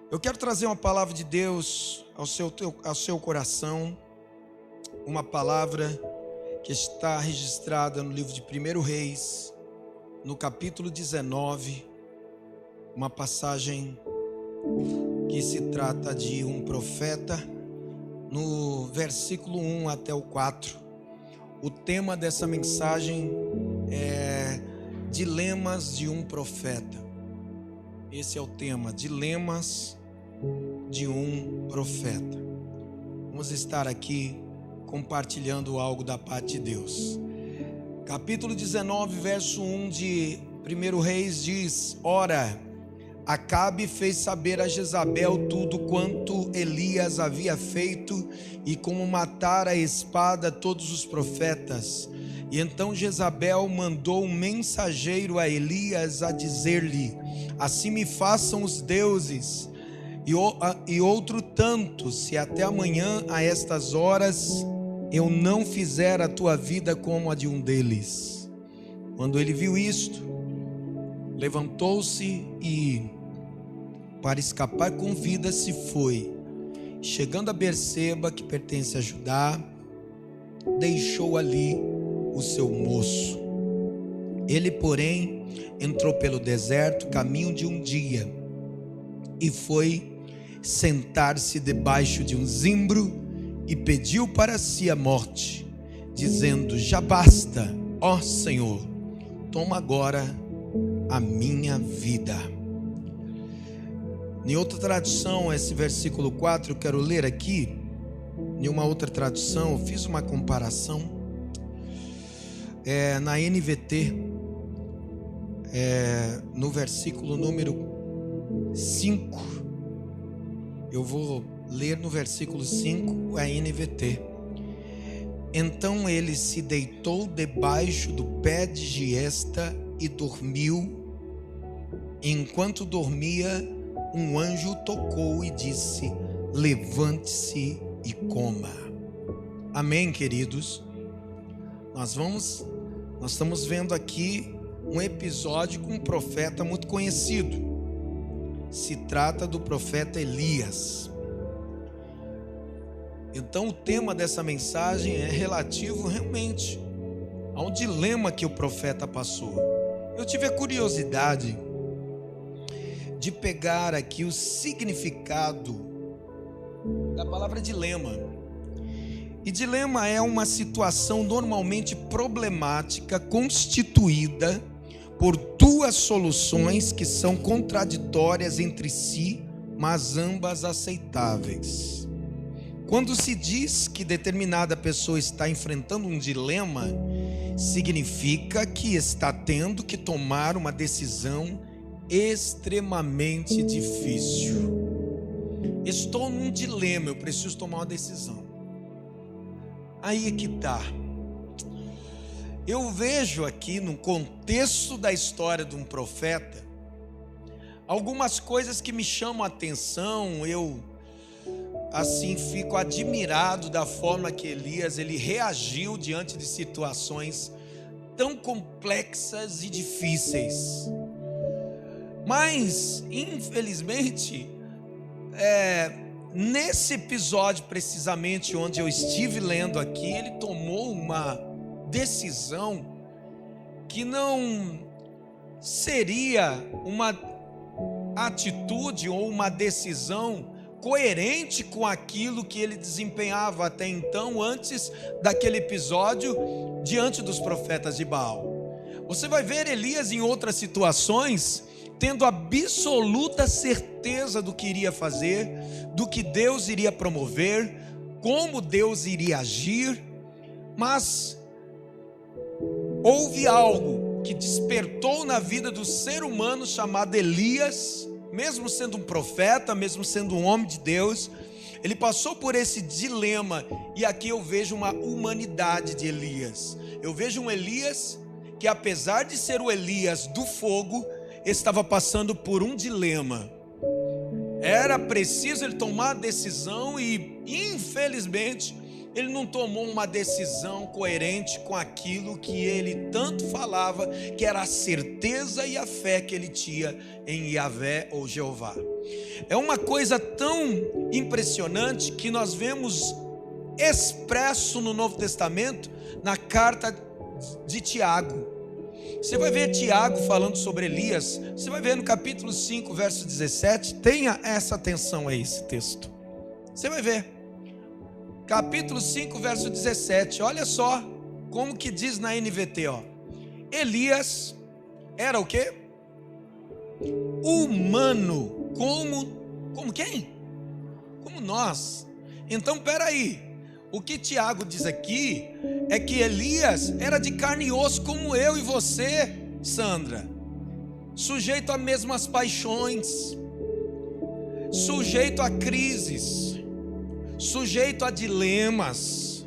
Eu quero trazer uma palavra de Deus ao seu coração, uma palavra que está registrada no livro de 1 Reis, no capítulo 19, uma passagem que se trata de um profeta, no versículo 1 até o 4. O tema dessa mensagem é dilemas de um profeta. Esse é o tema, dilemas de um profeta. Vamos estar aqui compartilhando algo da parte de Deus. Capítulo 19, verso 1 de 1 Reis diz: Ora, Acabe fez saber a Jezabel tudo quanto Elias havia feito e como matara a espada todos os profetas. E então Jezabel mandou um mensageiro a Elias a dizer-lhe: Assim me façam os deuses e outro tanto, se até amanhã a estas horas eu não fizer a tua vida como a de um deles. Quando ele viu isto, levantou-se e, para escapar com vida, se foi. Chegando a Berseba, que pertence a Judá, deixou ali o seu moço. Ele, porém, entrou pelo deserto, caminho de um dia, e foi sentar-se debaixo de um zimbro e pediu para si a morte, dizendo: Já basta, ó Senhor, toma agora a minha vida. Em outra tradução, esse versículo 4 eu quero ler aqui. Em uma outra tradução, eu fiz uma comparação na NVT, no versículo número 5. Eu vou ler no versículo 5 a NVT. Então ele se deitou debaixo do pé de giesta e dormiu. Enquanto dormia, um anjo tocou e disse: Levante-se e coma. Amém, queridos? Nós estamos vendo aqui um episódio com um profeta muito conhecido. Se trata do profeta Elias. Então o tema dessa mensagem é relativo realmente a um dilema que o profeta passou. Eu tive a curiosidade de pegar aqui o significado da palavra dilema. E dilema é uma situação normalmente problemática constituída por duas soluções que são contraditórias entre si, mas ambas aceitáveis. Quando se diz que determinada pessoa está enfrentando um dilema, significa que está tendo que tomar uma decisão extremamente difícil. Estou num dilema, eu preciso tomar uma decisão. Aí é que tá. Eu vejo aqui no contexto da história de um profeta algumas coisas que me chamam a atenção. Eu assim fico admirado da forma que Elias ele reagiu diante de situações tão complexas e difíceis. Mas, infelizmente, nesse episódio precisamente onde eu estive lendo aqui, ele tomou uma decisão que não seria uma atitude ou uma decisão coerente com aquilo que ele desempenhava até então, antes daquele episódio diante dos profetas de Baal. Você vai ver Elias em outras situações tendo absoluta certeza do que iria fazer, do que Deus iria promover, como Deus iria agir, mas houve algo que despertou na vida do ser humano chamado Elias. Mesmo sendo um profeta, mesmo sendo um homem de Deus, ele passou por esse dilema. E aqui eu vejo uma humanidade de Elias. Eu vejo um Elias que, apesar de ser o Elias do fogo, estava passando por um dilema. Era preciso ele tomar a decisão e, infelizmente, ele não tomou uma decisão coerente com aquilo que ele tanto falava, que era a certeza e a fé que ele tinha em Yahvé ou Jeová. É uma coisa tão impressionante que nós vemos expresso no Novo Testamento, na carta de Tiago. Você vai ver Tiago falando sobre Elias, você vai ver no capítulo 5, verso 17, tenha essa atenção a esse texto. Você vai ver. Capítulo 5, verso 17, olha só como que diz na NVT, ó. Elias era o quê? Humano, como quem? Como nós. Então, peraí, o que Tiago diz aqui é que Elias era de carne e osso como eu e você, Sandra, sujeito a mesmas paixões, sujeito a crises, sujeito a dilemas,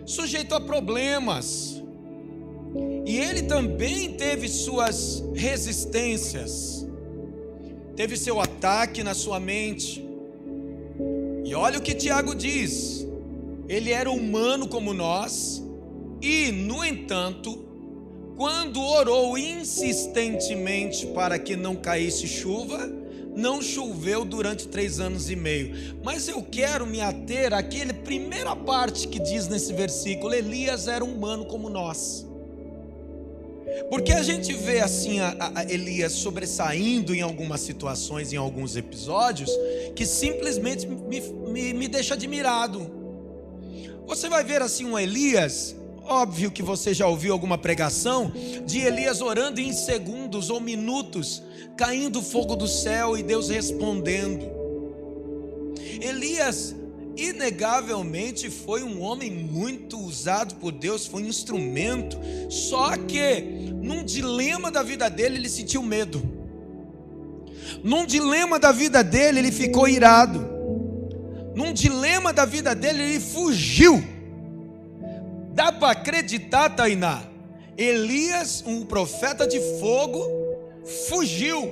sujeito a problemas, e ele também teve suas resistências, teve seu ataque na sua mente. E olha o que Tiago diz: ele era humano como nós, e no entanto, quando orou insistentemente para que não caísse chuva, não choveu durante 3 anos e meio. Mas eu quero me ater àquela primeira parte que diz nesse versículo: Elias era humano como nós. Porque a gente vê assim a Elias sobressaindo em algumas situações, em alguns episódios, que simplesmente me deixa admirado. Você vai ver assim um Elias, óbvio que você já ouviu alguma pregação de Elias orando em segundos ou minutos, caindo fogo do céu e Deus respondendo. Elias, inegavelmente, foi um homem muito usado por Deus, foi um instrumento, só que num dilema da vida dele ele sentiu medo, num dilema da vida dele ele ficou irado, num dilema da vida dele ele fugiu. Dá para acreditar, Tainá? Elias, um profeta de fogo, fugiu.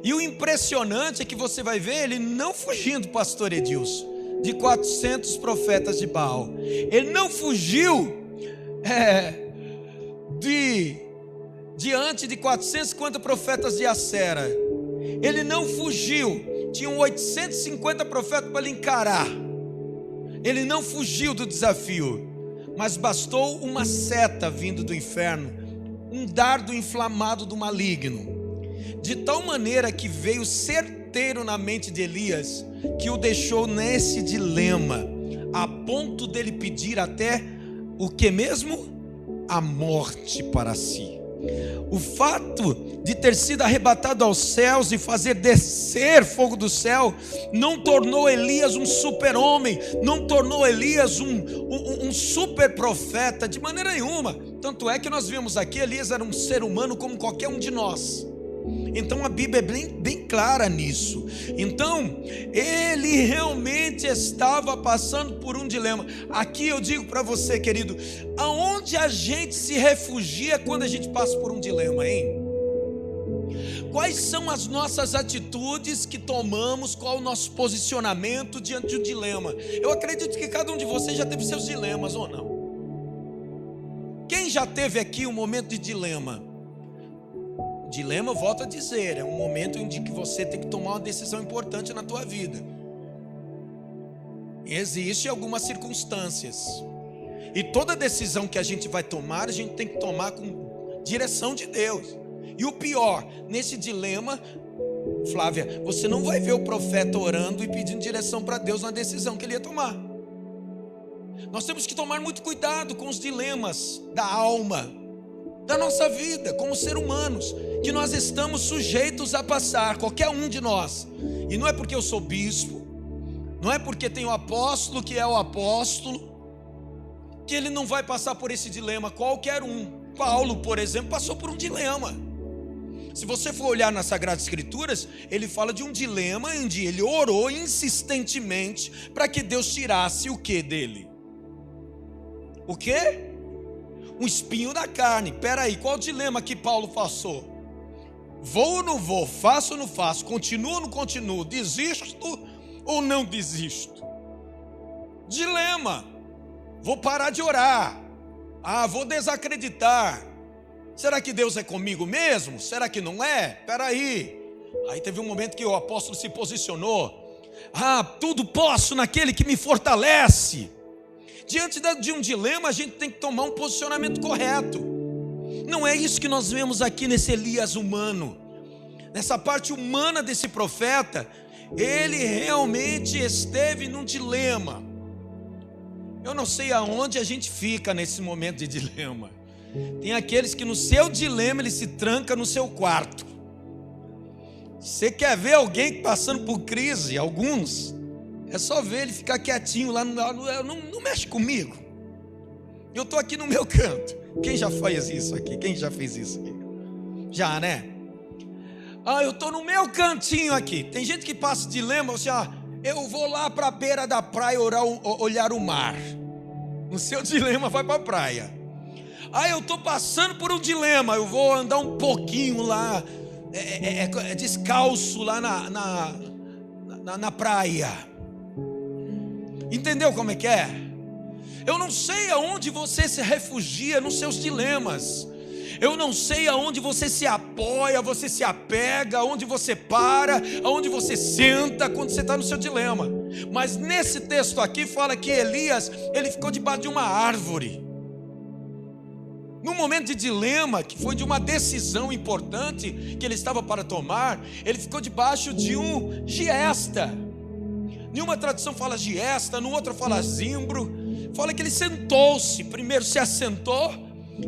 E o impressionante é que você vai ver ele não fugindo, pastor Edilson, de 400 profetas de Baal. Ele não fugiu diante de 450 profetas de Acera. Ele não fugiu. Tinham 850 profetas para ele encarar. Ele não fugiu do desafio, mas bastou uma seta vindo do inferno, um dardo inflamado do maligno, de tal maneira que veio certeiro na mente de Elias, que o deixou nesse dilema, a ponto dele pedir até o que mesmo? A morte para si. O fato de ter sido arrebatado aos céus e fazer descer fogo do céu não tornou Elias um super-homem, não tornou Elias um super profeta de maneira nenhuma. Tanto é que nós vimos aqui, Elias era um ser humano como qualquer um de nós. Então a Bíblia é bem clara nisso. Então ele realmente estava passando por um dilema. Aqui eu digo para você, querido, aonde a gente se refugia quando a gente passa por um dilema, hein? Quais são as nossas atitudes que tomamos? Qual o nosso posicionamento diante de um dilema? Eu acredito que cada um de vocês já teve seus dilemas, ou não? Quem já teve aqui um momento de dilema? Dilema, eu volto a dizer, é um momento em que você tem que tomar uma decisão importante na tua vida. Existem algumas circunstâncias, e toda decisão que a gente vai tomar, a gente tem que tomar com direção de Deus. E o pior, nesse dilema, Flávia, você não vai ver o profeta orando e pedindo direção para Deus na decisão que ele ia tomar. Nós temos que tomar muito cuidado com os dilemas da alma, da nossa vida, como ser humanos, que nós estamos sujeitos a passar, qualquer um de nós. E não é porque eu sou bispo, não é porque tem o apóstolo que é o apóstolo, que ele não vai passar por esse dilema. Qualquer um. Paulo, por exemplo, passou por um dilema. Se você for olhar nas Sagradas Escrituras, ele fala de um dilema onde ele orou insistentemente para que Deus tirasse o que dele? O que? Um espinho da carne. Peraí, qual o dilema que Paulo passou? Vou ou não vou? Faço ou não faço? Continuo ou não continuo? Desisto ou não desisto? Dilema. vou parar de orar, vou desacreditar. Será que Deus é comigo mesmo? Será que não é? Peraí. Aí teve um momento que o apóstolo se posicionou: tudo posso naquele que me fortalece. Diante de um dilema, a gente tem que tomar um posicionamento correto. Não é isso que nós vemos aqui nesse Elias humano. Nessa parte humana desse profeta, ele realmente esteve num dilema. Eu não sei aonde a gente fica nesse momento de dilema. Tem aqueles que no seu dilema ele se tranca no seu quarto. Você quer ver alguém passando por crise? Alguns, é só ver ele ficar quietinho lá, não mexe comigo. Eu estou aqui no meu canto. Quem já faz isso aqui? Quem já fez isso aqui? Já, né? Eu estou no meu cantinho aqui. Tem gente que passa dilema, assim, eu vou lá para a beira da praia olhar o mar. No seu dilema vai para a praia. Eu estou passando por um dilema, eu vou andar um pouquinho lá, descalço lá na praia. Entendeu como é que é? Eu não sei aonde você se refugia nos seus dilemas. Eu não sei aonde você se apoia, você se apega, aonde você para, aonde você senta quando você está no seu dilema. Mas nesse texto aqui fala que Elias, ele ficou debaixo de uma árvore. Num momento de dilema, que foi de uma decisão importante que ele estava para tomar, ele ficou debaixo de um giesta. Nenhuma tradução fala giesta, no outro fala zimbro. Fala que ele sentou-se, primeiro se assentou,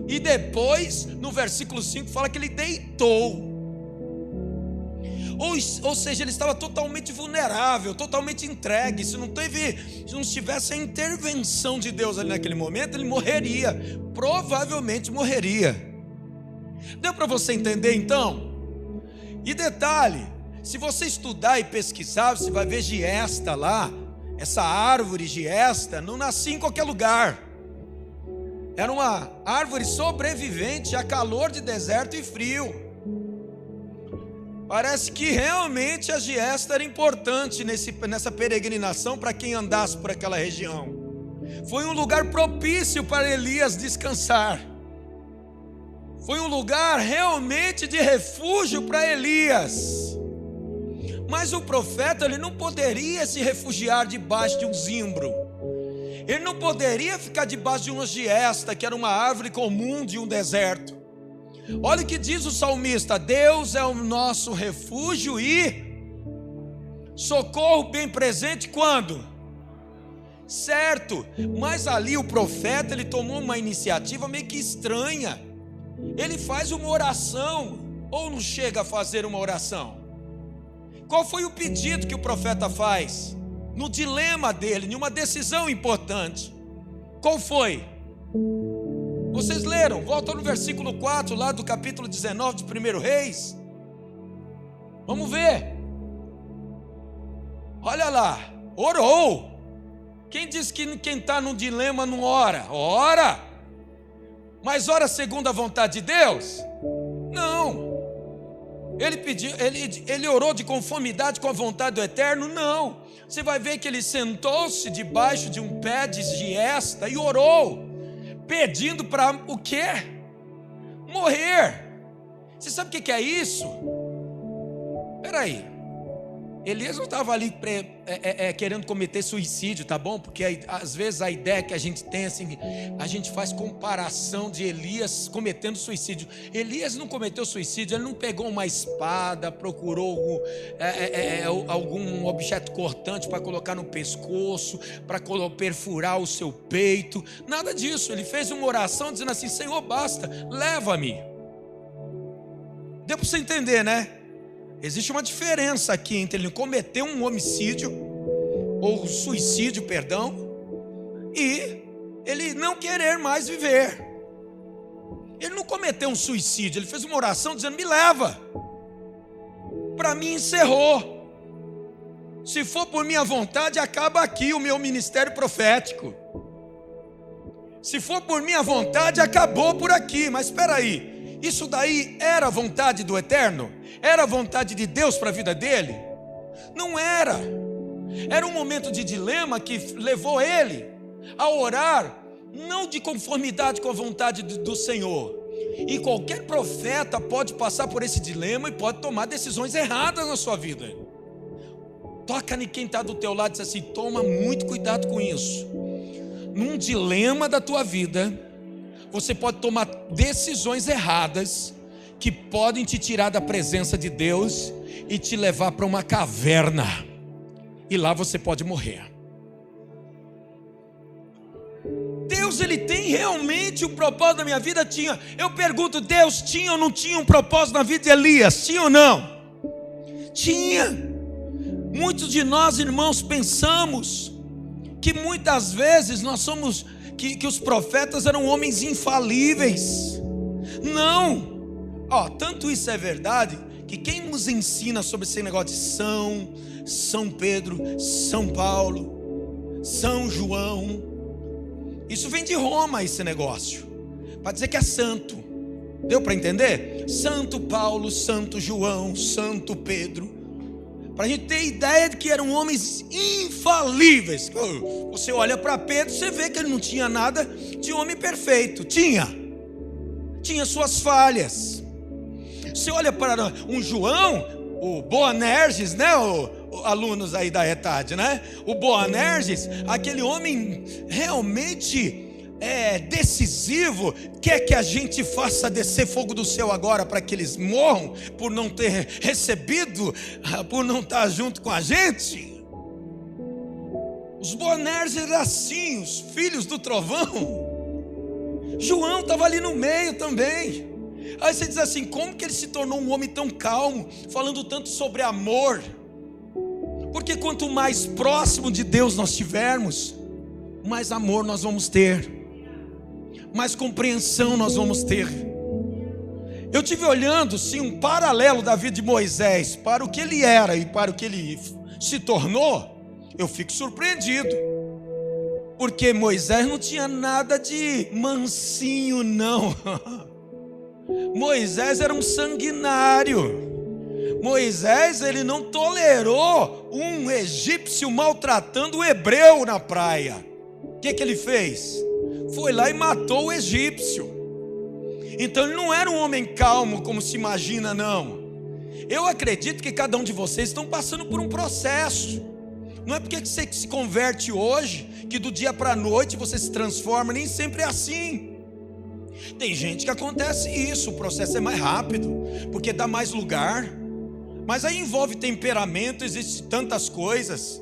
e depois, no versículo 5, fala que ele deitou. Ou seja, ele estava totalmente vulnerável, totalmente entregue. Se não tivesse a intervenção de Deus ali naquele momento, ele morreria, provavelmente morreria. Deu para você entender então? E detalhe, se você estudar e pesquisar, você vai ver giesta lá. Essa árvore giesta não nascia em qualquer lugar. Era uma árvore sobrevivente a calor de deserto e frio. Parece que realmente a giesta era importante nessa peregrinação para quem andasse por aquela região. Foi um lugar propício para Elias descansar. Foi um lugar realmente de refúgio para Elias. Mas o profeta, ele não poderia se refugiar debaixo de um zimbro. Ele não poderia ficar debaixo de uma giesta, que era uma árvore comum de um deserto. Olha o que diz o salmista: Deus é o nosso refúgio e socorro bem presente quando? Certo, mas ali o profeta, ele tomou uma iniciativa meio que estranha. Ele faz uma oração, ou não chega a fazer uma oração? Qual foi o pedido que o profeta faz? No dilema dele, em uma decisão importante. Qual foi? Vocês leram? Volta no versículo 4 lá do capítulo 19 de 1 Reis. Vamos ver. Olha lá, orou. Quem diz que quem está num dilema não ora? Ora. Mas ora segundo a vontade de Deus? Não. Ele orou de conformidade com a vontade do Eterno? Não. Você vai ver que ele sentou-se debaixo de um pé de giesta e orou, pedindo para o quê? Morrer. Você sabe o que é isso? Espera aí. Elias não estava ali querendo cometer suicídio, tá bom? Porque às vezes a ideia que a gente tem assim, a gente faz comparação de Elias cometendo suicídio. Elias não cometeu suicídio, ele não pegou uma espada, procurou algum objeto cortante para colocar no pescoço, para perfurar o seu peito, nada disso. Ele fez uma oração dizendo assim: Senhor, basta, leva-me. Deu para você entender, né? Existe uma diferença aqui entre ele cometer um homicídio, ou suicídio, perdão, e ele não querer mais viver. Ele não cometeu um suicídio, ele fez uma oração dizendo: me leva. Para mim encerrou. Se for por minha vontade, acaba aqui o meu ministério profético. Se for por minha vontade, acabou por aqui. Mas espera aí, isso daí era a vontade do Eterno? Era a vontade de Deus para a vida dele? Não era. Era um momento de dilema que levou ele a orar não de conformidade com a vontade do Senhor. E qualquer profeta pode passar por esse dilema e pode tomar decisões erradas na sua vida. Toca em quem está do teu lado e diz assim: toma muito cuidado com isso. Num dilema da tua vida, você pode tomar decisões erradas que podem te tirar da presença de Deus e te levar para uma caverna, e lá você pode morrer. Deus, Ele tem realmente um propósito na minha vida? Tinha. Eu pergunto, Deus tinha ou não tinha um propósito na vida de Elias? Tinha ou não? Tinha. Muitos de nós, irmãos, pensamos que muitas vezes nós somos, que os profetas eram homens infalíveis. Não. Tanto isso é verdade, que quem nos ensina sobre esse negócio de São Pedro, São Paulo, São João, isso vem de Roma, esse negócio, para dizer que é santo. Deu para entender? Santo Paulo, Santo João, Santo Pedro, para a gente ter ideia de que eram homens infalíveis. Você olha para Pedro, você vê que ele não tinha nada de homem perfeito. Tinha suas falhas. Você olha para um João, o Boanerges, né? Alunos aí da ETAD, né? O Boanerges, aquele homem realmente decisivo, quer que a gente faça descer fogo do céu agora para que eles morram por não ter recebido, por não estar junto com a gente. Os Boanerges eram assim, os filhos do trovão. João estava ali no meio também. Aí você diz assim: como que ele se tornou um homem tão calmo, falando tanto sobre amor? Porque quanto mais próximo de Deus nós estivermos, mais amor nós vamos ter, mais compreensão nós vamos ter. Eu tive olhando sim um paralelo da vida de Moisés para o que ele era e para o que ele se tornou. Eu fico surpreendido, porque Moisés não tinha nada de mansinho, não. Moisés era um sanguinário. Moisés, ele não tolerou um egípcio maltratando o hebreu na praia. O que ele fez? Foi lá e matou o egípcio. Então ele não era um homem calmo como se imagina, não. Eu acredito que cada um de vocês estão passando por um processo. Não é porque você se converte hoje que do dia para a noite você se transforma. Nem sempre é assim. Tem gente que acontece isso, o processo é mais rápido, porque dá mais lugar. Mas aí envolve temperamento, existe tantas coisas.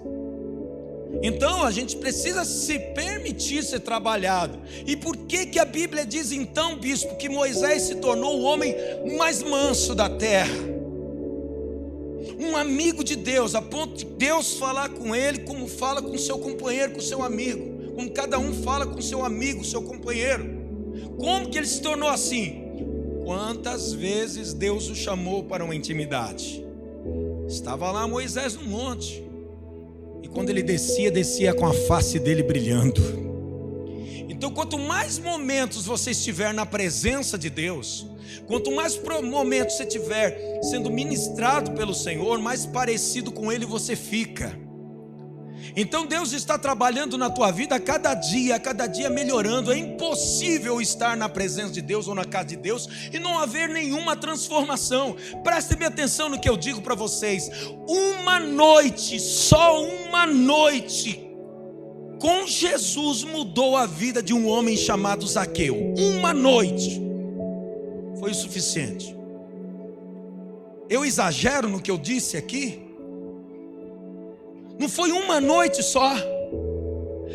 Então a gente precisa se permitir ser trabalhado. E por que a Bíblia diz então, bispo, que Moisés se tornou o homem mais manso da terra? Um amigo de Deus, a ponto de Deus falar com ele como fala com seu companheiro, com seu amigo, como cada um fala com seu amigo, seu companheiro. Como que ele se tornou assim? Quantas vezes Deus o chamou para uma intimidade? Estava lá Moisés no monte, e quando ele descia com a face dele brilhando. Então quanto mais momentos você estiver na presença de Deus, quanto mais momentos você estiver sendo ministrado pelo Senhor, mais parecido com Ele você fica. Então Deus está trabalhando na tua vida a cada dia melhorando. É impossível estar na presença de Deus ou na casa de Deus e não haver nenhuma transformação. Prestem bem atenção no que eu digo para vocês. Uma noite, só uma noite com Jesus mudou a vida de um homem chamado Zaqueu. Uma noite foi o suficiente. Eu exagero no que eu disse aqui? Não foi uma noite só.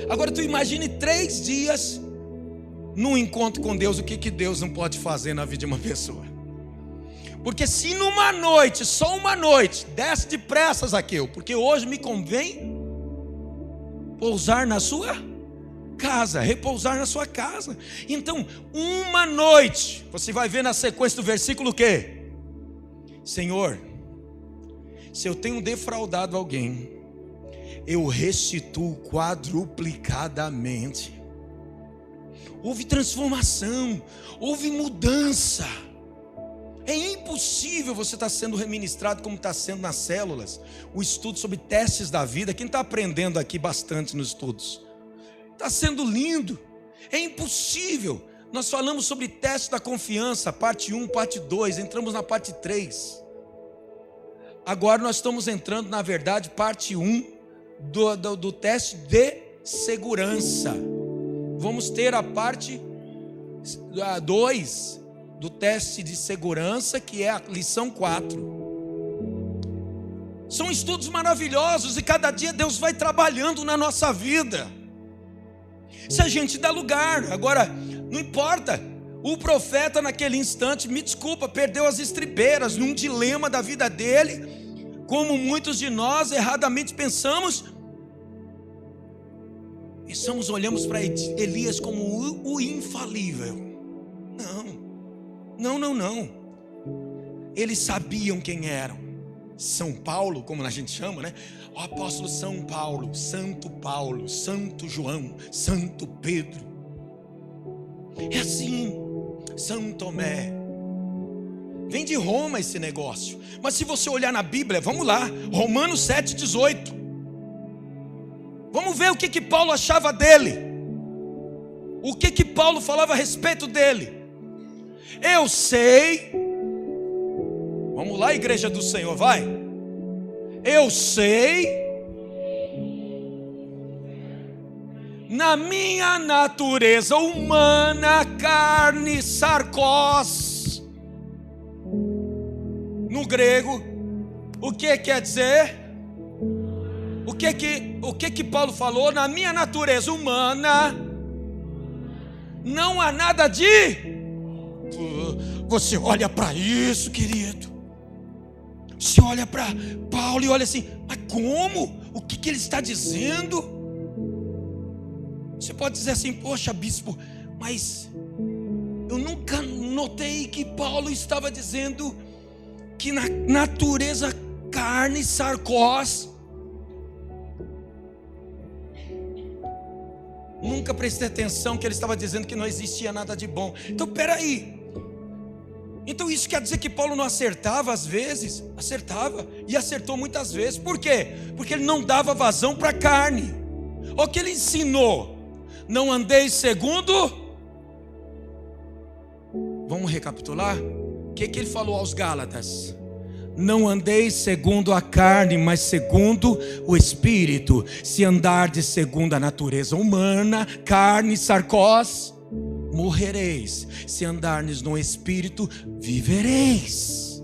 Agora tu imagine 3 dias num encontro com Deus. O que Deus não pode fazer na vida de uma pessoa? Porque se numa noite, só uma noite, desce depressa, Zaqueu, porque hoje me convém pousar na sua casa, repousar na sua casa. Então, uma noite, você vai ver na sequência do versículo o quê? Senhor, se eu tenho defraudado alguém, eu restituo quadruplicadamente. Houve transformação, houve mudança. É impossível você estar sendo reministrado como está sendo nas células. O estudo sobre testes da vida. Quem está aprendendo aqui bastante nos estudos? Está sendo lindo. É impossível. Nós falamos sobre teste da confiança, parte 1, parte 2, entramos na parte 3. Agora nós estamos entrando, na verdade, parte 1 do teste de segurança. Vamos ter a parte 2 do teste de segurança, que é a lição 4. São estudos maravilhosos e cada dia Deus vai trabalhando na nossa vida. Se a gente dá lugar. Agora, não importa, o profeta naquele instante, me desculpa, perdeu as estribeiras num dilema da vida dele, como muitos de nós erradamente pensamos, olhamos para Elias como o infalível. Não. Eles sabiam quem eram. São Paulo, como a gente chama, né? O apóstolo São Paulo, Santo João, Santo Pedro. É assim, São Tomé. Vem de Roma esse negócio. Mas se você olhar na Bíblia, vamos lá, Romanos 7,18. Vamos ver o que Paulo achava dele. O que Paulo falava a respeito dele. Eu sei. Vamos lá, igreja do Senhor, vai. Eu sei, na minha natureza humana, carne, sarkos, no grego, o que quer dizer? O que Paulo falou? Na minha natureza humana, não há nada de... Você olha para isso, querido. Você olha para Paulo e olha assim, mas como? O que ele está dizendo? Você pode dizer assim, poxa bispo, mas eu nunca notei que Paulo estava dizendo que na natureza carne, sarkos. Nunca prestei atenção que ele estava dizendo que não existia nada de bom. Então peraí. Então isso quer dizer que Paulo não acertava às vezes? Acertava, e acertou muitas vezes. Por quê? Porque ele não dava vazão para a carne. O que ele ensinou? Não andeis segundo... Vamos recapitular? O que ele falou aos Gálatas? Não andeis segundo a carne, mas segundo o Espírito. Se andardes segundo a natureza humana, carne, sarkos, morrereis. Se andardes no Espírito, vivereis.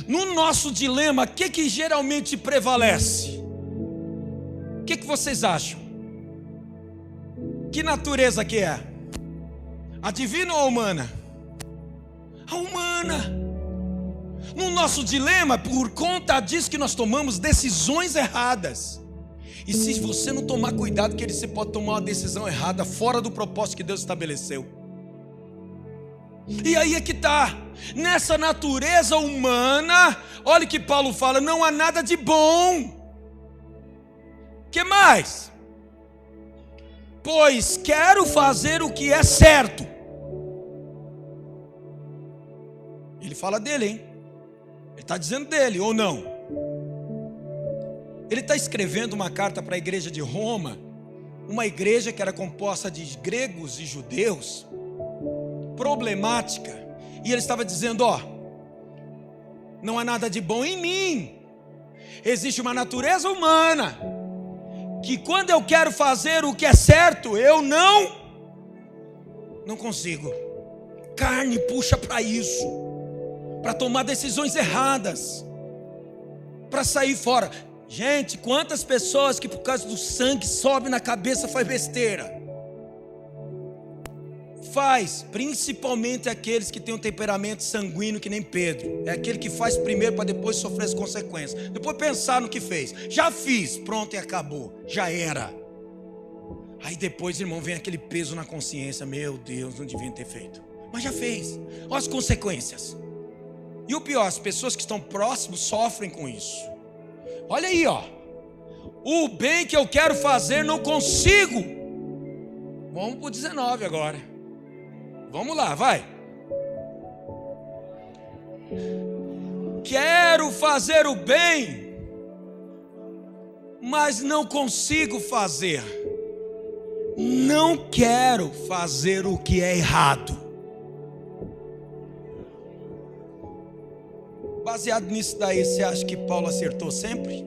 No nosso dilema, o que geralmente prevalece? O que vocês acham? Que natureza que é? A divina ou a humana? A humana. No nosso dilema, por conta disso que nós tomamos decisões erradas. E se você não tomar cuidado, que você pode tomar uma decisão errada fora do propósito que Deus estabeleceu. E aí é que está. Nessa natureza humana, olha que Paulo fala, não há nada de bom. Que mais? Pois quero fazer o que é certo. Ele fala dele, hein? Ele está dizendo dele, ou não? Ele está escrevendo uma carta para a igreja de Roma, uma igreja que era composta de gregos e judeus, problemática, e ele estava dizendo, não há nada de bom em mim, existe uma natureza humana, que quando eu quero fazer o que é certo, eu não consigo, carne puxa para isso, para tomar decisões erradas, para sair fora. Gente, quantas pessoas que por causa do sangue sobe na cabeça faz besteira? Faz, principalmente aqueles que têm um temperamento sanguíneo que nem Pedro. É aquele que faz primeiro para depois sofrer as consequências. Depois pensar no que fez. Já fiz, pronto e acabou. Já era. Aí depois, irmão, vem aquele peso na consciência. Meu Deus, não devia ter feito. Mas já fez. Olha as consequências. E o pior, as pessoas que estão próximos sofrem com isso. Olha aí, o bem que eu quero fazer não consigo. Vamos para o 19 agora. Vamos lá, vai. Quero fazer o bem, mas não consigo fazer. não quero fazer o que é errado. Baseado nisso daí, você acha que Paulo acertou sempre?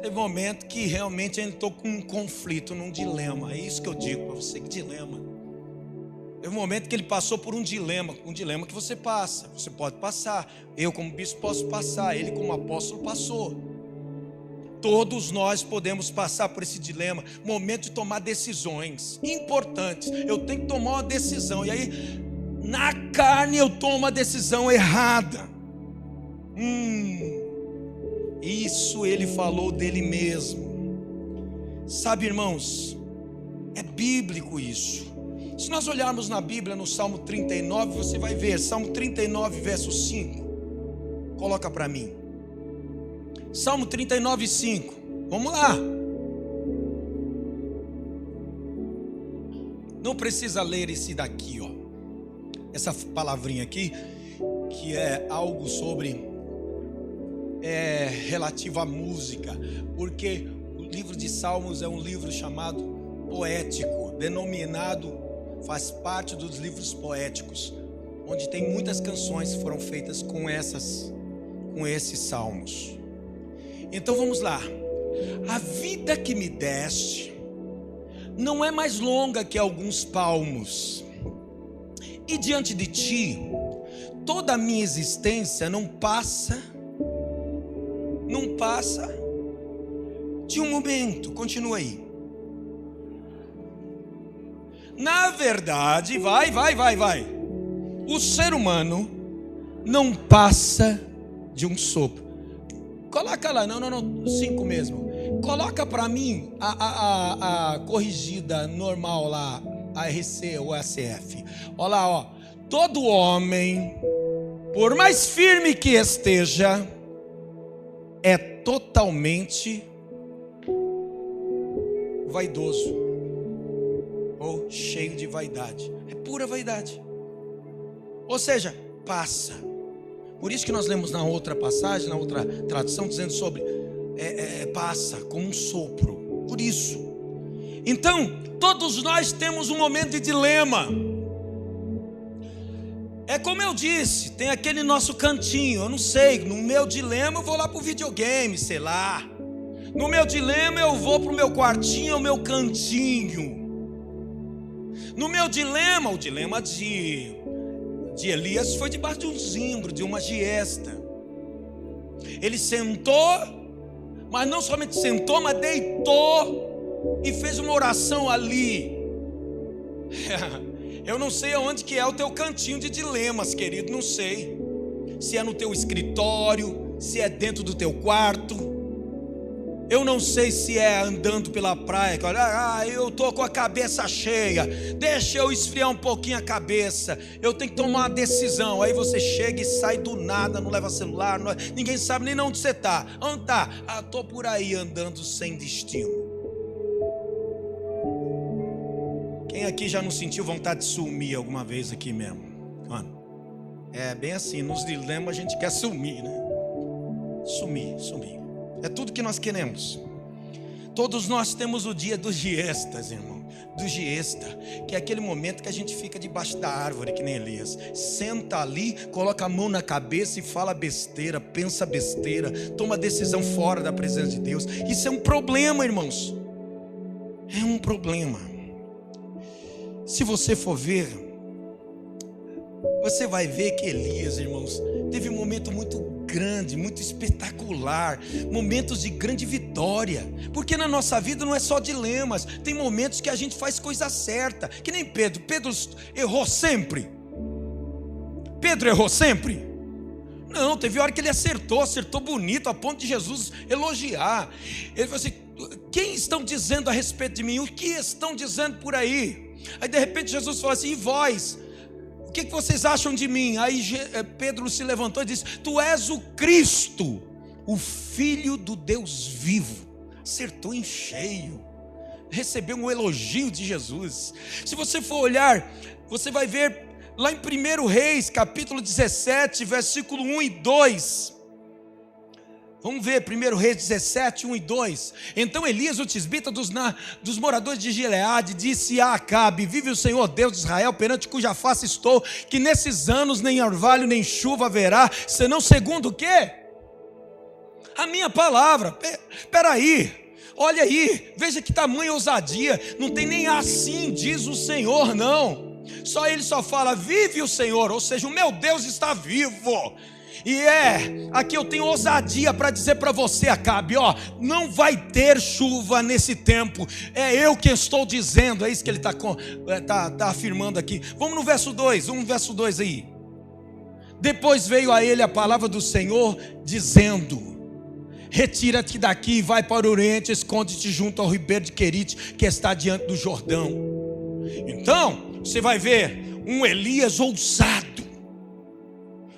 Teve um momento que realmente ele entrou com um conflito, num dilema. É isso que eu digo para você, que dilema. Teve um momento que ele passou por um dilema que você passa. Você pode passar. Eu como bispo posso passar. Ele como apóstolo passou. Todos nós podemos passar por esse dilema. Momento de tomar decisões importantes. Eu tenho que tomar uma decisão. E aí, na carne eu tomo a decisão errada. Isso ele falou dele mesmo. Sabe, irmãos, é bíblico isso. Se nós olharmos na Bíblia, no Salmo 39, você vai ver, Salmo 39, verso 5. Coloca para mim. Salmo 39, 5. Vamos lá. Não precisa ler esse daqui, ó. Essa palavrinha aqui, que é algo sobre relativo à música, porque o livro de Salmos é um livro chamado poético, denominado, faz parte dos livros poéticos, onde tem muitas canções que foram feitas com esses salmos. Então vamos lá. A vida que me deste não é mais longa que alguns palmos, e diante de ti toda a minha existência não passa de um momento. Continua aí. Na verdade, vai. O ser humano não passa de um sopro. Coloca lá, não, 5 mesmo. Coloca para mim a corrigida normal lá, ARC ou ACF. Olha lá, ó. Todo homem, por mais firme que esteja, é totalmente vaidoso ou cheio de vaidade. É pura vaidade. Ou seja, passa. Por isso que nós lemos na outra passagem, na outra tradução, dizendo sobre passa como um sopro. Por isso. Então, todos nós temos um momento de dilema. É como eu disse, tem aquele nosso cantinho. Eu não sei, no meu dilema eu vou lá pro videogame, sei lá. No meu dilema eu vou pro meu quartinho, o meu cantinho. No meu dilema, o dilema de Elias foi debaixo de um zimbro, de uma giesta. Ele sentou, mas não somente sentou, mas deitou e fez uma oração ali. Eu não sei aonde que é o teu cantinho de dilemas, querido, não sei. Se é no teu escritório, se é dentro do teu quarto. Eu não sei se é andando pela praia, eu estou com a cabeça cheia, deixa eu esfriar um pouquinho a cabeça, eu tenho que tomar uma decisão. Aí você chega e sai do nada, não leva celular, ninguém sabe nem onde você está. Onde está? Estou por aí andando sem destino. Quem aqui já não sentiu vontade de sumir alguma vez aqui mesmo? Mano, é bem assim, nos dilemas a gente quer sumir, né? Sumir. É tudo que nós queremos. Todos nós temos o dia dos giestas, irmão. Do giesta, que é aquele momento que a gente fica debaixo da árvore, que nem Elias. Senta ali, coloca a mão na cabeça e fala besteira, pensa besteira, toma decisão fora da presença de Deus. Isso é um problema, irmãos. É um problema. Se você for ver, você vai ver que Elias, irmãos, teve um momento muito grande, muito espetacular, momentos de grande vitória, porque na nossa vida não é só dilemas, tem momentos que a gente faz coisa certa, que nem Pedro errou sempre. Pedro errou sempre? Não, teve hora que ele acertou bonito, a ponto de Jesus elogiar. Ele falou assim: quem estão dizendo a respeito de mim? O que estão dizendo por aí? Aí de repente Jesus falou assim: e vós? O que vocês acham de mim? Aí Pedro se levantou e disse: tu és o Cristo, o Filho do Deus vivo. Acertou em cheio, recebeu um elogio de Jesus. Se você for olhar, você vai ver lá em 1 Reis, capítulo 17, versículo 1 e 2. Vamos ver, 1 Reis 17, 1 e 2. Então Elias, o tisbita dos moradores de Gileade, disse a Acabe: vive o Senhor Deus de Israel, perante cuja face estou, que nesses anos nem orvalho nem chuva haverá, senão segundo o quê? A minha palavra. Peraí, olha aí, veja que tamanha ousadia. Não tem nem assim diz o Senhor, não. Ele só fala: vive o Senhor, ou seja, o meu Deus está vivo. E aqui eu tenho ousadia para dizer para você, Acabe, não vai ter chuva nesse tempo. É eu que estou dizendo, é isso que ele está afirmando aqui. Vamos no verso 2, verso 2 aí. Depois veio a ele a palavra do Senhor, dizendo: retira-te daqui e vai para o oriente, esconde-te junto ao ribeiro de Querite, que está diante do Jordão. Então, você vai ver um Elias ousado.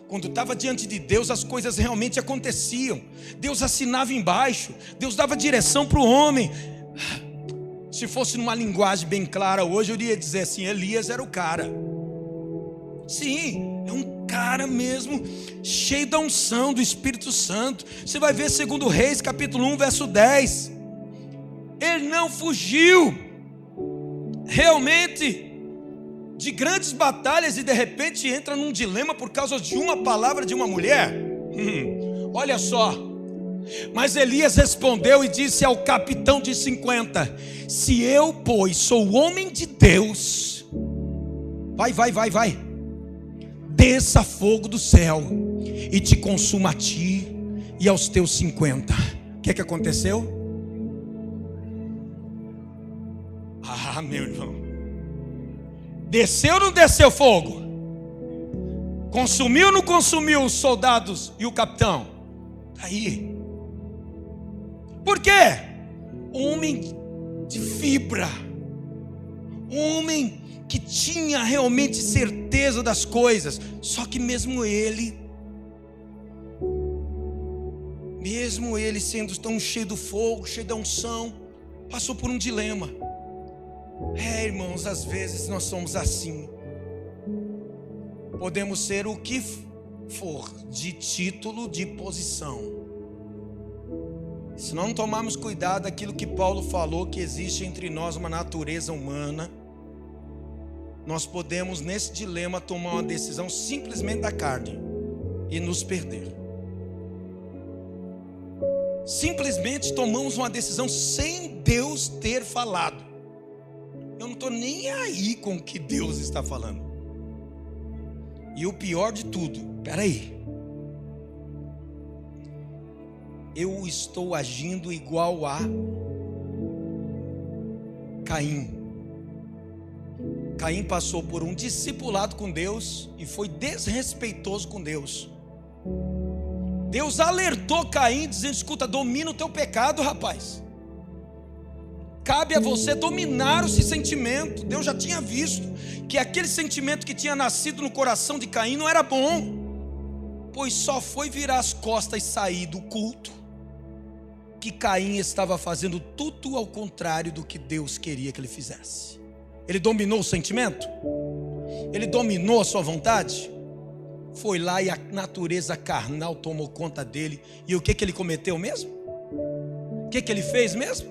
Quando estava diante de Deus, as coisas realmente aconteciam. Deus assinava embaixo, Deus dava direção para o homem. Se fosse numa linguagem bem clara hoje, eu iria dizer assim: Elias era o cara. Sim, é um cara mesmo, cheio da unção do Espírito Santo. Você vai ver 2 Reis, capítulo 1, verso 10. Ele não fugiu, realmente, de grandes batalhas, e de repente entra num dilema por causa de uma palavra de uma mulher. Olha só. Mas Elias respondeu e disse ao capitão de 50: se eu, pois, sou homem de Deus, vai, desça fogo do céu e te consuma a ti e aos teus 50. O que aconteceu? Meu irmão, desceu ou não desceu fogo? Consumiu ou não consumiu os soldados e o capitão? Aí. Por quê? Homem de fibra, homem que tinha realmente certeza das coisas. Só que mesmo ele sendo tão cheio do fogo, cheio da unção, passou por um dilema. Irmãos, às vezes nós somos assim. Podemos ser o que for, de título, de posição. Se não tomarmos cuidado daquilo que Paulo falou, que existe entre nós uma natureza humana, nós podemos nesse dilema tomar uma decisão simplesmente da carne e nos perder. Simplesmente tomamos uma decisão sem Deus ter falado. Eu não estou nem aí com o que Deus está falando. E o pior de tudo, peraí, eu estou agindo igual a Caim. Caim passou por um discipulado com Deus e foi desrespeitoso com Deus. Deus alertou Caim dizendo: escuta, domina o teu pecado, rapaz. Cabe a você dominar esse sentimento. Deus já tinha visto que aquele sentimento que tinha nascido no coração de Caim não era bom, pois só foi virar as costas e sair do culto que Caim estava fazendo tudo ao contrário do que Deus queria que ele fizesse. Ele dominou o sentimento? Ele dominou a sua vontade? Foi lá e a natureza carnal tomou conta dele. E o que ele cometeu mesmo? O que ele fez mesmo?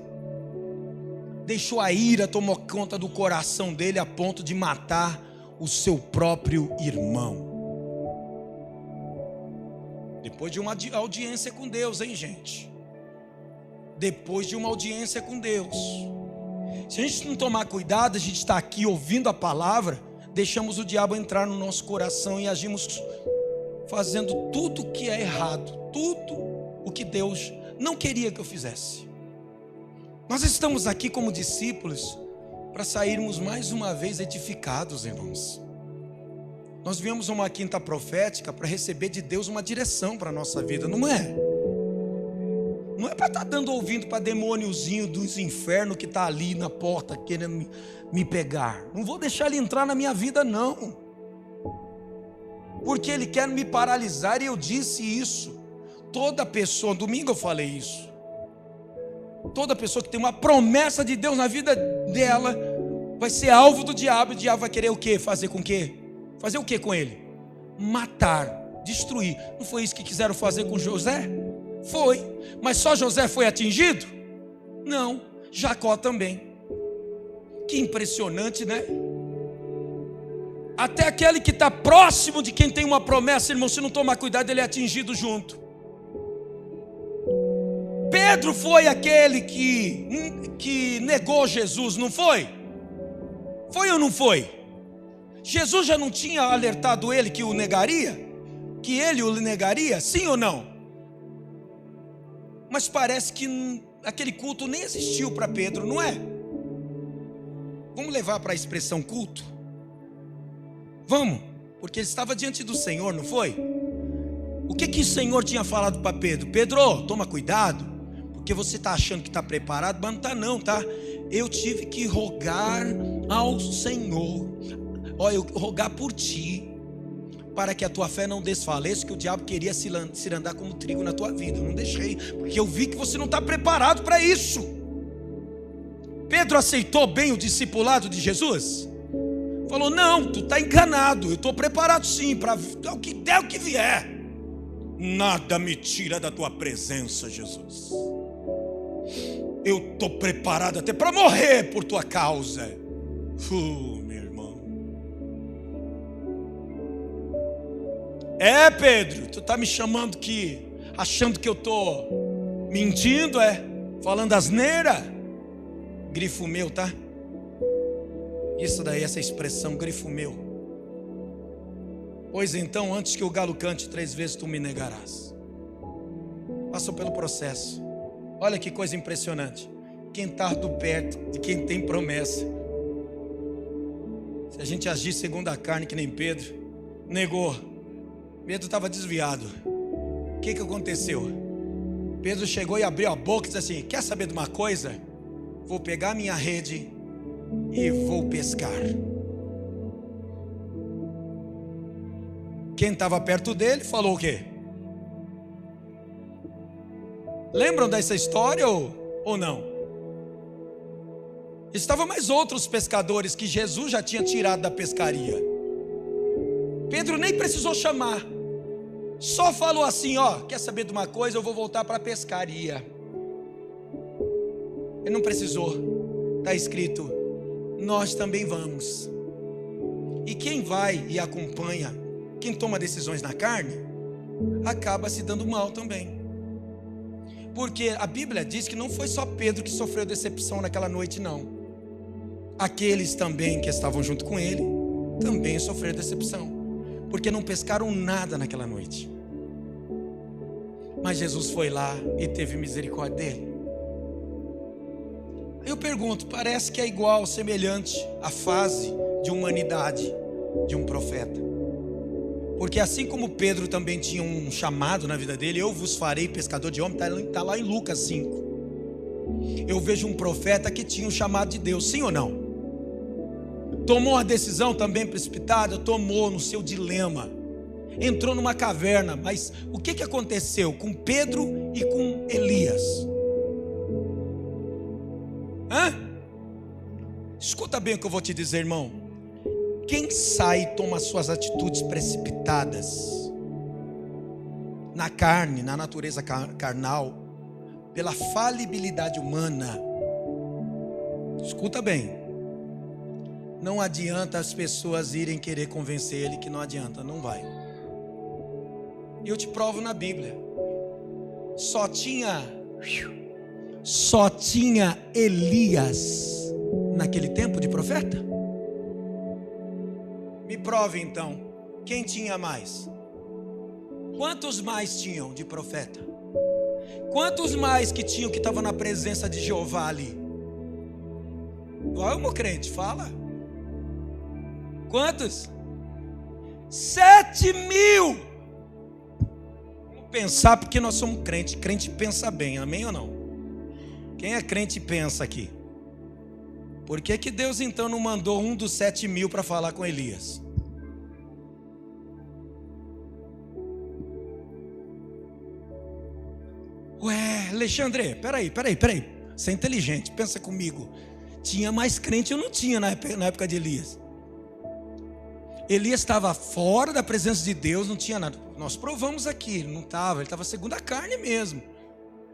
Deixou a ira tomar conta do coração dele a ponto de matar o seu próprio irmão. Depois de uma audiência com Deus, hein, gente? Depois de uma audiência com Deus. Se a gente não tomar cuidado, a gente está aqui ouvindo a palavra, deixamos o diabo entrar no nosso coração e agimos fazendo tudo o que é errado, tudo o que Deus não queria que eu fizesse. Nós estamos aqui como discípulos para sairmos mais uma vez edificados, irmãos. Nós viemos a uma quinta profética para receber de Deus uma direção para a nossa vida, não é? Não é para estar dando ouvido para demôniozinho dos infernos que está ali na porta querendo me pegar. Não vou deixar ele entrar na minha vida, não. Porque ele quer me paralisar, e eu disse isso. Toda pessoa, domingo eu falei isso. Toda pessoa que tem uma promessa de Deus na vida dela vai ser alvo do diabo. O diabo vai querer o quê? Fazer com quê? Fazer o quê com ele? Matar, destruir. Não foi isso que quiseram fazer com José? Foi. Mas só José foi atingido? Não. Jacó também. Que impressionante, né? Até aquele que está próximo de quem tem uma promessa, irmão, se não tomar cuidado, ele é atingido junto. Pedro foi aquele que negou Jesus, não foi? Foi ou não foi? Jesus já não tinha alertado ele que o negaria? Que ele o negaria? Sim ou não? Mas parece que aquele culto nem existiu para Pedro, não é? Vamos levar para a expressão culto? Vamos, porque ele estava diante do Senhor, não foi? O que o Senhor tinha falado para Pedro? Pedro, toma cuidado, porque você está achando que está preparado, mas não está não, tá? Eu tive que rogar ao Senhor, eu rogar por ti, para que a tua fé não desfaleça, que o diabo queria cirandar como trigo na tua vida. Eu não deixei, porque eu vi que você não está preparado para isso. Pedro aceitou bem o discipulado de Jesus? Falou, não, tu está enganado, eu estou preparado sim, para o que der, o que vier. Nada me tira da tua presença, Jesus. Eu estou preparado até para morrer por tua causa. Meu irmão. Pedro, tu está me chamando achando que eu estou mentindo, falando asneira? Grifo meu, tá? Isso daí, essa expressão, grifo meu. Pois então, antes que o galo cante 3 vezes, tu me negarás. Passou pelo processo. Olha que coisa impressionante. Quem está do perto de quem tem promessa. Se a gente agir segundo a carne, que nem Pedro, negou. Pedro estava desviado. O que aconteceu? Pedro chegou e abriu a boca e disse assim: quer saber de uma coisa? Vou pegar minha rede e vou pescar. Quem estava perto dele falou o quê? Lembram dessa história ou não? Estavam mais outros pescadores que Jesus já tinha tirado da pescaria. Pedro nem precisou chamar, só falou assim: quer saber de uma coisa? Eu vou voltar para a pescaria. Ele não precisou. Está escrito: nós também vamos. E quem vai e acompanha, quem toma decisões na carne, acaba se dando mal também. Porque a Bíblia diz que não foi só Pedro que sofreu decepção naquela noite, não. Aqueles também que estavam junto com ele também sofreram decepção, porque não pescaram nada naquela noite. Mas Jesus foi lá e teve misericórdia dele. Eu pergunto, parece que é igual, semelhante à fase de humanidade de um profeta. Porque assim como Pedro também tinha um chamado na vida dele, eu vos farei pescador de homens, está lá em Lucas 5. Eu vejo um profeta que tinha um chamado de Deus, sim ou não? Tomou uma decisão também precipitada, tomou no seu dilema, entrou numa caverna, mas o que aconteceu com Pedro e com Elias? Escuta bem o que eu vou te dizer, irmão. Quem sai e toma suas atitudes precipitadas na carne, na natureza carnal, pela falibilidade humana, escuta bem, não adianta as pessoas irem querer convencer ele que não adianta, não vai. Eu te provo na Bíblia. Só tinha Elias naquele tempo de profeta? Me prove então, quem tinha mais? Quantos mais tinham de profeta? Quantos mais que tinham que estavam na presença de Jeová ali? Vamos, crente, fala. Quantos? 7.000. Vamos pensar, porque nós somos crente. Crente pensa bem, amém ou não? Quem é crente pensa aqui. Por que Deus então não mandou um dos 7.000 para falar com Elias? Ué, Alexandre, peraí. Você é inteligente, pensa comigo. Tinha mais crente ou não tinha na época de Elias? Elias estava fora da presença de Deus, não tinha nada. Nós provamos aqui, ele não estava, ele estava segundo a carne mesmo.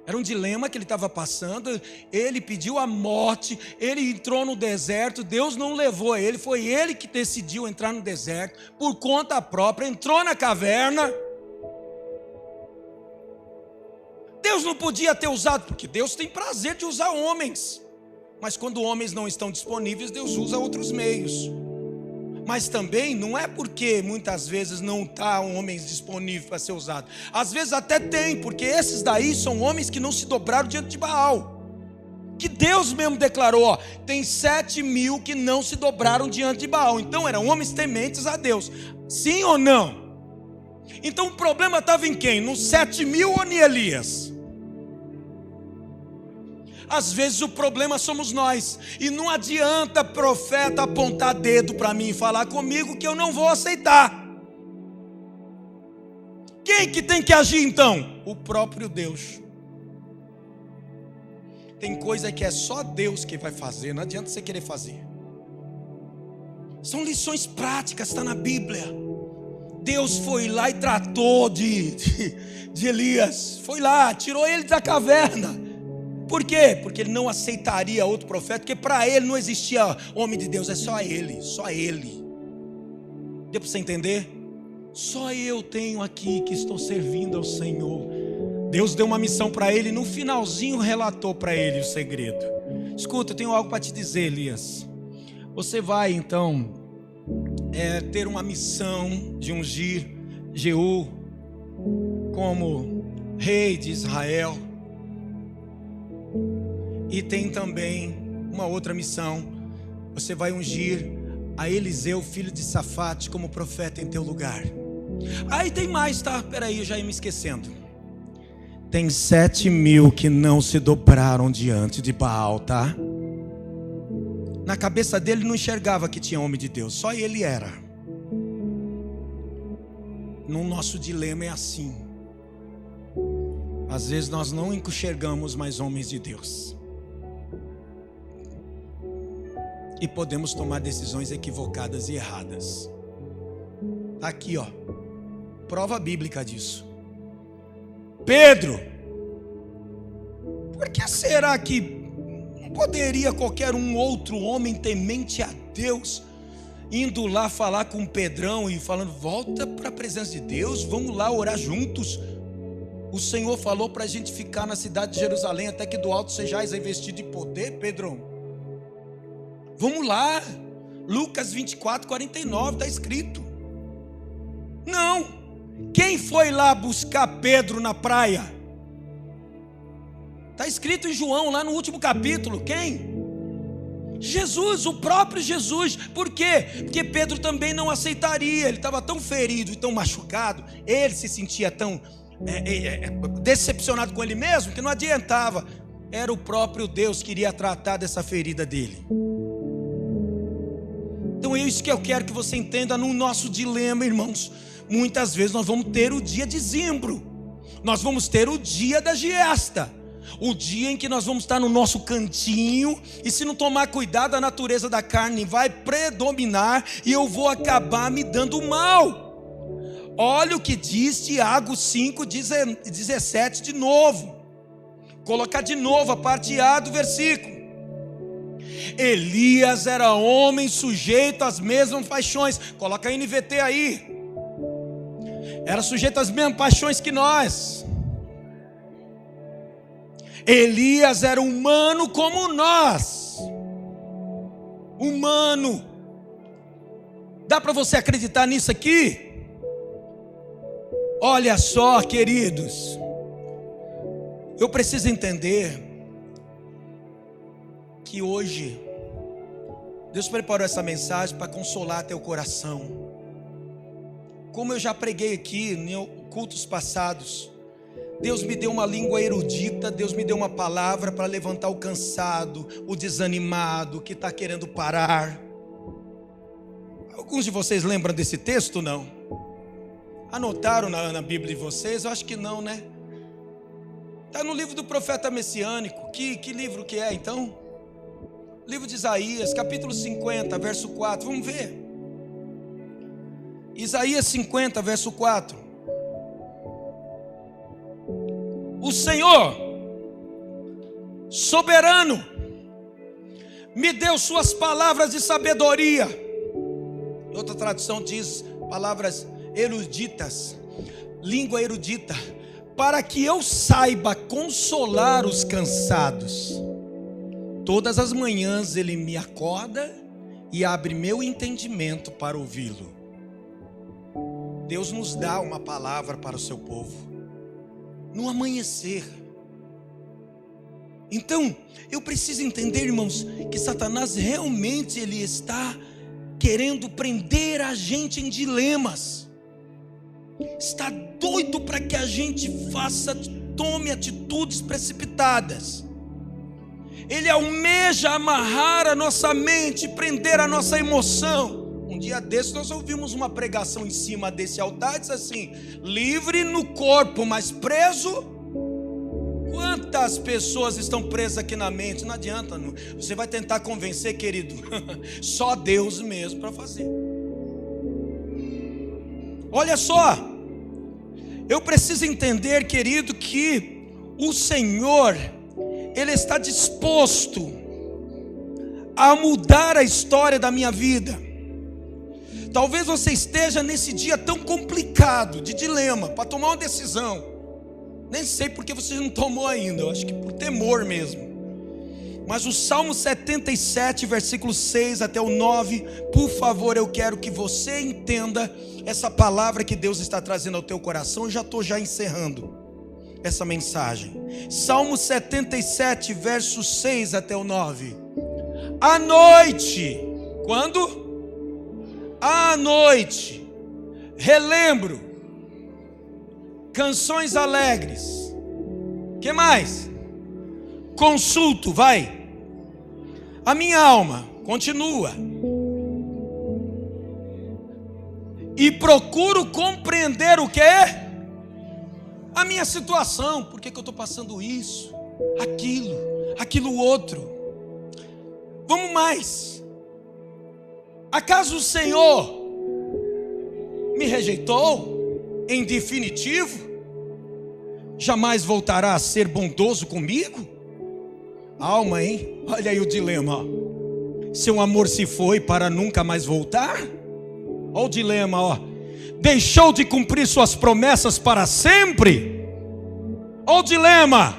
Era um dilema que ele estava passando, ele pediu a morte, ele entrou no deserto, Deus não levou ele, foi ele que decidiu entrar no deserto, por conta própria, entrou na caverna. Deus não podia ter usado, porque Deus tem prazer de usar homens, mas quando homens não estão disponíveis, Deus usa outros meios. Mas também não é porque muitas vezes não está homens disponíveis para ser usado. Às vezes até tem, porque esses daí são homens que não se dobraram diante de Baal. Que Deus mesmo declarou, ó, tem 7.000 que não se dobraram diante de Baal. Então eram homens tementes a Deus. Sim ou não? Então o problema estava em quem? Nos 7.000 ou em Elias? Às vezes o problema somos nós, e não adianta profeta apontar dedo para mim e falar comigo que eu não vou aceitar. Quem que tem que agir então? O próprio Deus. Tem coisa que é só Deus que vai fazer, não adianta você querer fazer. São lições práticas, está na Bíblia. Deus foi lá e tratou de Elias, foi lá, tirou ele da caverna. Por quê? Porque ele não aceitaria outro profeta, porque para ele não existia homem de Deus, é só ele, só ele. Deu para você entender? Só eu tenho aqui que estou servindo ao Senhor. Deus deu uma missão para ele, e no finalzinho relatou para ele o segredo. Escuta, eu tenho algo para te dizer, Elias. Você vai então ter uma missão de ungir Jeú como rei de Israel. E tem também uma outra missão. Você vai ungir a Eliseu, filho de Safate, como profeta em teu lugar. Aí tem mais, tá? Peraí, eu já ia me esquecendo. Tem 7.000 que não se dobraram diante de Baal, tá? Na cabeça dele não enxergava que tinha homem de Deus, só ele era. No nosso dilema é assim. Às vezes nós não enxergamos mais homens de Deus. E podemos tomar decisões equivocadas e erradas. Está aqui, ó. Prova bíblica disso. Pedro. Por que será que não poderia qualquer um outro homem temente a Deus indo lá falar com Pedrão e falando, volta para a presença de Deus, vamos lá orar juntos. O Senhor falou para a gente ficar na cidade de Jerusalém até que do alto sejais investido de poder, Pedrão. Vamos lá, Lucas 24:49 está escrito. Não, quem foi lá buscar Pedro na praia? Está escrito em João, lá no último capítulo, quem? Jesus, o próprio Jesus. Por quê? Porque Pedro também não aceitaria, ele estava tão ferido e tão machucado, ele se sentia tão decepcionado com ele mesmo, que não adiantava. Era o próprio Deus que iria tratar dessa ferida dele. Então é isso que eu quero que você entenda no nosso dilema, irmãos. Muitas vezes nós vamos ter o dia de Zimbro, nós vamos ter o dia da giesta, o dia em que nós vamos estar no nosso cantinho, e se não tomar cuidado, a natureza da carne vai predominar, e eu vou acabar me dando mal. Olha o que diz Tiago 5:17 de novo. Colocar de novo a parte A do versículo. Elias era homem sujeito às mesmas paixões. Coloca a NVT aí. Era sujeito às mesmas paixões que nós. Elias era humano como nós. Humano. Dá para você acreditar nisso aqui? Olha só, queridos. Eu preciso entender que hoje Deus preparou essa mensagem para consolar teu coração. Como eu já preguei aqui em cultos passados, Deus me deu uma língua erudita, Deus me deu uma palavra para levantar o cansado, o desanimado, que está querendo parar. Alguns de vocês lembram desse texto, não? Anotaram na Bíblia de vocês? Eu acho que não, né? Está no livro do profeta messiânico. Que livro que é então? Livro de Isaías, capítulo 50, verso 4. Vamos ver. Isaías 50, verso 4. O Senhor, soberano, me deu suas palavras de sabedoria. Outra tradução diz palavras eruditas, língua erudita, para que eu saiba consolar os cansados. Todas as manhãs ele me acorda e abre meu entendimento para ouvi-lo. Deus nos dá uma palavra para o seu povo no amanhecer. Então, eu preciso entender, irmãos, que Satanás realmente ele está querendo prender a gente em dilemas. Está doido para que a gente tome atitudes precipitadas. Ele almeja amarrar a nossa mente, prender a nossa emoção. Um dia desses nós ouvimos uma pregação em cima desse altar, diz assim: livre no corpo, mas preso. Quantas pessoas estão presas aqui na mente? Não adianta, não. Você vai tentar convencer, querido, só Deus mesmo para fazer. Olha só, eu preciso entender, querido, que o Senhor, Ele está disposto a mudar a história da minha vida. Talvez você esteja nesse dia tão complicado, de dilema, para tomar uma decisão. Nem sei porque você não tomou ainda, eu acho que por temor mesmo. Mas o Salmo 77, versículo 6 até o 9, por favor, eu quero que você entenda essa palavra que Deus está trazendo ao teu coração. Eu já estou encerrando essa mensagem. Salmo 77, verso 6 até o 9. À noite, quando? À noite, relembro canções alegres. Que mais? Consulto, vai. A minha alma, continua. E procuro compreender o que é a minha situação. Por que eu estou passando isso, aquilo outro? Vamos mais. Acaso o Senhor me rejeitou em definitivo? Jamais voltará a ser bondoso comigo? Alma, hein? Olha aí o dilema, ó. Seu amor se foi para nunca mais voltar? Olha o dilema, ó. Deixou de cumprir suas promessas para sempre? Olha o dilema.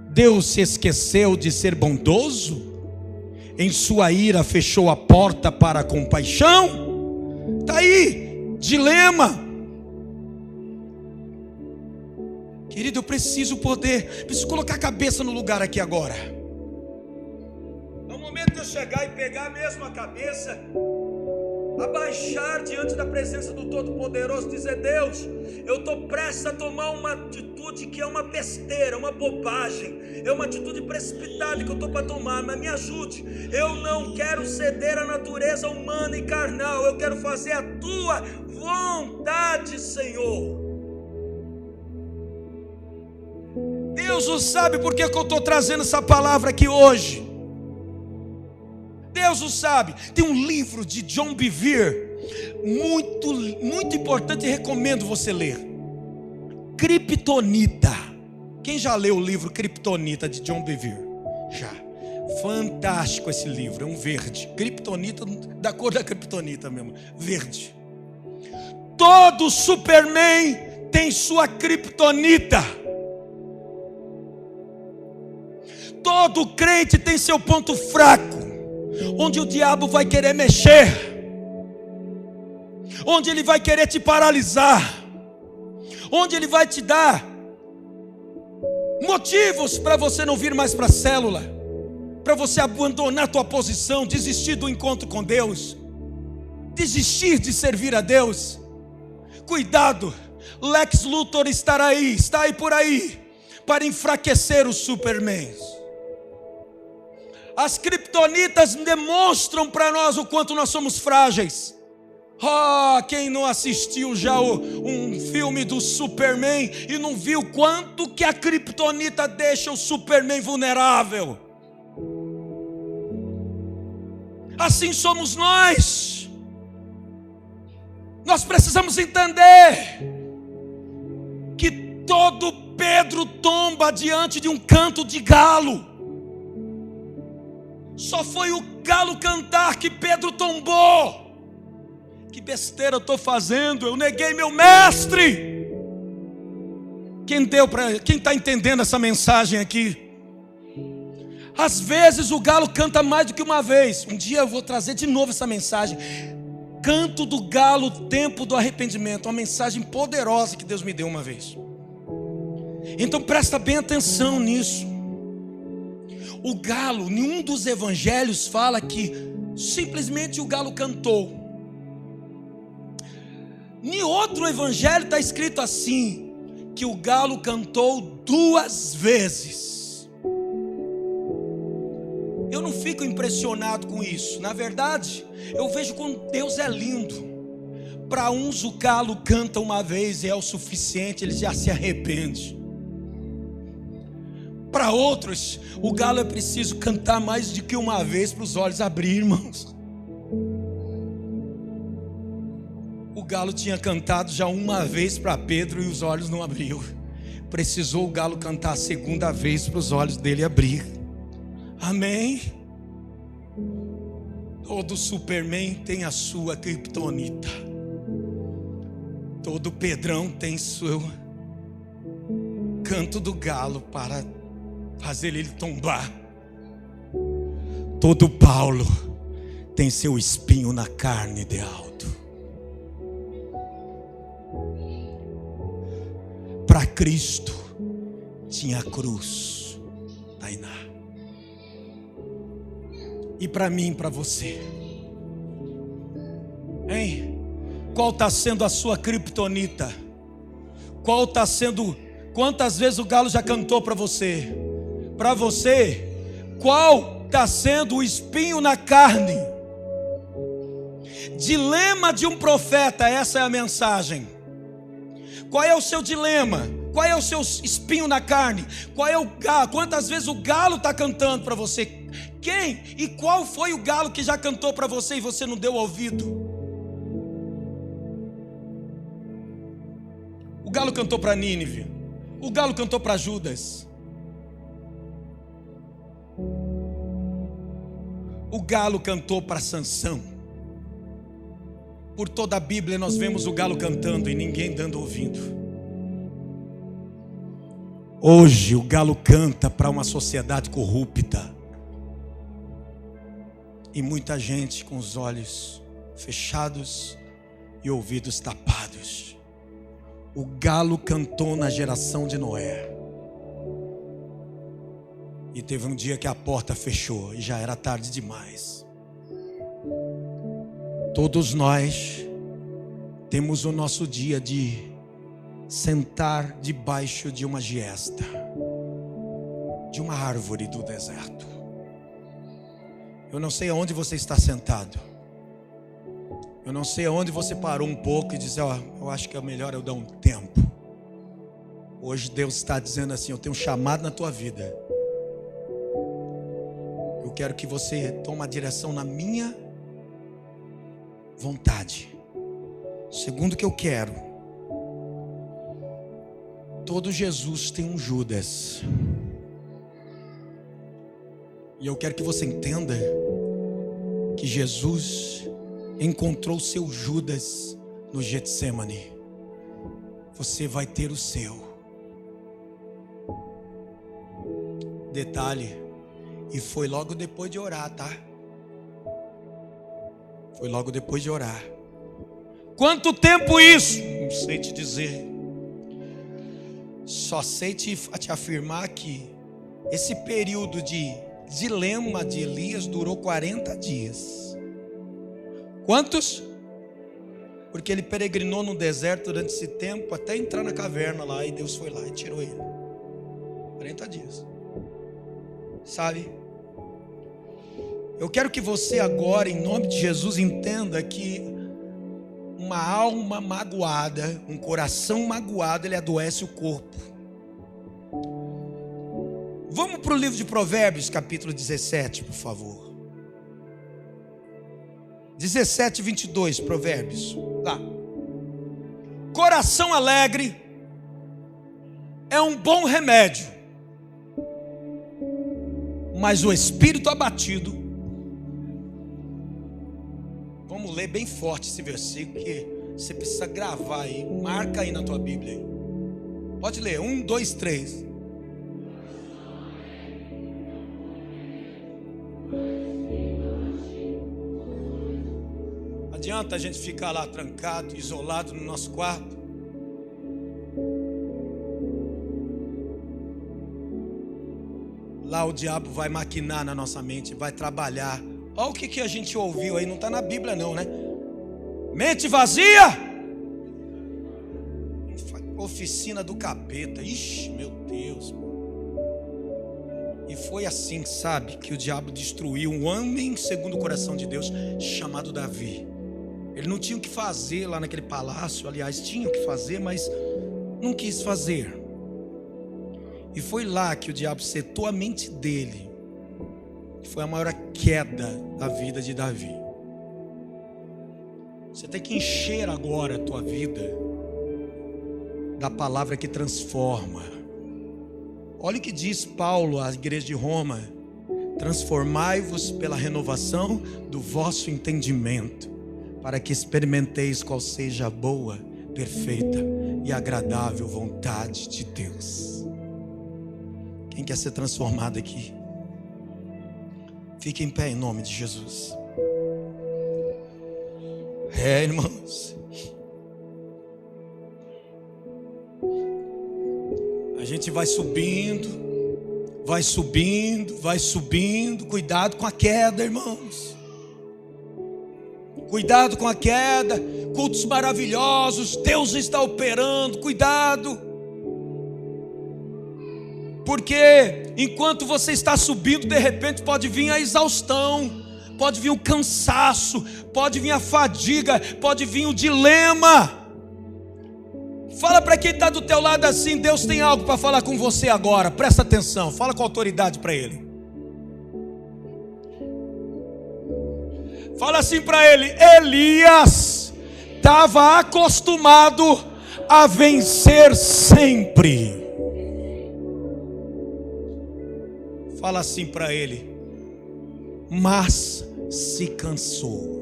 Deus se esqueceu de ser bondoso? Em sua ira fechou a porta para a compaixão? Está aí, dilema. Querido, eu preciso colocar a cabeça no lugar aqui agora. É o momento de eu chegar e pegar mesmo a cabeça, abaixar diante da presença do Todo-Poderoso, dizer: Deus, eu estou prestes a tomar uma atitude que é uma besteira, uma bobagem, é uma atitude precipitada que eu estou para tomar, mas me ajude. Eu não quero ceder à natureza humana e carnal, eu quero fazer a tua vontade, Senhor. Deus o sabe por que eu estou trazendo essa palavra aqui hoje. Deus o sabe. Tem um livro de John Bevere muito importante e recomendo você ler. Kryptonita. Quem já leu o livro Kryptonita de John Bevere? Já. Fantástico esse livro, é um verde. Kryptonita, da cor da kryptonita mesmo, verde. Todo Superman tem sua kryptonita. Todo crente tem seu ponto fraco, onde o diabo vai querer mexer, onde ele vai querer te paralisar, onde ele vai te dar motivos para você não vir mais para a célula, para você abandonar a tua posição, desistir do encontro com Deus, desistir de servir a Deus. Cuidado, Lex Luthor está aí por aí, para enfraquecer os Supermans. As kryptonitas demonstram para nós o quanto nós somos frágeis. Quem não assistiu já um filme do Superman e não viu quanto que a kryptonita deixa o Superman vulnerável? Assim somos nós. Nós precisamos entender que todo Pedro tomba diante de um canto de galo. Só foi o galo cantar que Pedro tombou. Que besteira eu estou fazendo? Eu neguei meu mestre. Quem está entendendo essa mensagem aqui? Às vezes o galo canta mais do que uma vez. Um dia eu vou trazer de novo essa mensagem. Canto do galo, tempo do arrependimento. Uma mensagem poderosa que Deus me deu uma vez. Então presta bem atenção nisso. O galo, nenhum dos evangelhos fala que simplesmente o galo cantou. Em outro evangelho está escrito assim, que o galo cantou 2 vezes. Eu não fico impressionado com isso. Na verdade, eu vejo como Deus é lindo. Para uns o galo canta uma vez e é o suficiente, ele já se arrepende. Para outros, o galo é preciso cantar mais do que uma vez para os olhos abrir, irmãos. O galo tinha cantado já uma vez para Pedro e os olhos não abriu. Precisou o galo cantar a segunda vez para os olhos dele abrir. Amém? Todo Superman tem a sua criptonita. Todo Pedrão tem seu canto do galo para fazer ele tombar. Todo Paulo tem seu espinho na carne de alto. Para Cristo tinha a cruz, Tainá. E para mim, para você, hein? Qual está sendo a sua criptonita? Qual está sendo? Quantas vezes o galo já cantou para você? Para você, qual está sendo o espinho na carne? Dilema de um profeta, essa é a mensagem. Qual é o seu dilema? Qual é o seu espinho na carne? Qual é o galo? Quantas vezes o galo está cantando para você? Quem e qual foi o galo que já cantou para você e você não deu ouvido? O galo cantou para Nínive. O galo cantou para Judas. O galo cantou para Sansão. Por toda a Bíblia nós vemos o galo cantando e ninguém dando ouvido. Hoje o galo canta para uma sociedade corrupta. E muita gente com os olhos fechados e ouvidos tapados. O galo cantou na geração de Noé. E teve um dia que a porta fechou e já era tarde demais. Todos nós temos o nosso dia de sentar debaixo de uma giesta, de uma árvore do deserto. Eu não sei aonde você está sentado. Eu não sei aonde você parou um pouco e disse, eu acho que é melhor eu dar um tempo. Hoje Deus está dizendo assim, eu tenho um chamado na tua vida. Eu quero que você tome uma direção na minha vontade. Segundo o que eu quero. Todo Jesus tem um Judas. E eu quero que você entenda que Jesus encontrou seu Judas no Getsemane. Você vai ter o seu. Detalhe, e foi logo depois de orar, tá? Foi logo depois de orar. Quanto tempo isso? Não sei te dizer. Só sei te afirmar que esse período de dilema de Elias durou 40 dias. Quantos? Porque ele peregrinou no deserto durante esse tempo até entrar na caverna lá, e Deus foi lá e tirou ele. 40 dias. Sabe? Eu quero que você agora, em nome de Jesus, entenda que uma alma magoada, um coração magoado, ele adoece o corpo. Vamos para o livro de Provérbios, capítulo 17, por favor. 17, 22, Provérbios. Lá. coração alegre é um bom remédio, mas o espírito abatido, vamos ler bem forte esse versículo, que você precisa gravar aí, marca aí na tua Bíblia aí. Pode ler, 1, 2, 3. Adianta a gente ficar lá trancado, isolado no nosso quarto? Lá o diabo vai maquinar na nossa mente, vai trabalhar. Olha o que a gente ouviu aí, não está na Bíblia não, né? Mente vazia, oficina do capeta. Ixi, meu Deus. E foi assim, sabe, que o diabo destruiu um homem segundo o coração de Deus, chamado Davi. Ele não tinha o que fazer lá naquele palácio, aliás, tinha o que fazer, mas não quis fazer. E foi lá que o diabo setou a mente dele. Foi a maior queda da vida de Davi. Você tem que encher agora a tua vida da palavra que transforma. Olha o que diz Paulo à igreja de Roma: transformai-vos pela renovação do vosso entendimento, para que experimenteis qual seja a boa, perfeita e agradável vontade de Deus. Quem quer ser transformado aqui? Fique em pé em nome de Jesus. Irmãos, a gente vai subindo, vai subindo, vai subindo. Cuidado com a queda, irmãos. Cuidado com a queda. Cultos maravilhosos, Deus está operando. Cuidado, porque enquanto você está subindo, de repente pode vir a exaustão, pode vir o cansaço, pode vir a fadiga, pode vir o dilema. Fala para quem está do teu lado assim: Deus tem algo para falar com você agora, presta atenção, fala com autoridade para ele. Fala assim para ele: Elias estava acostumado a vencer sempre. Fala assim para ele: mas se cansou.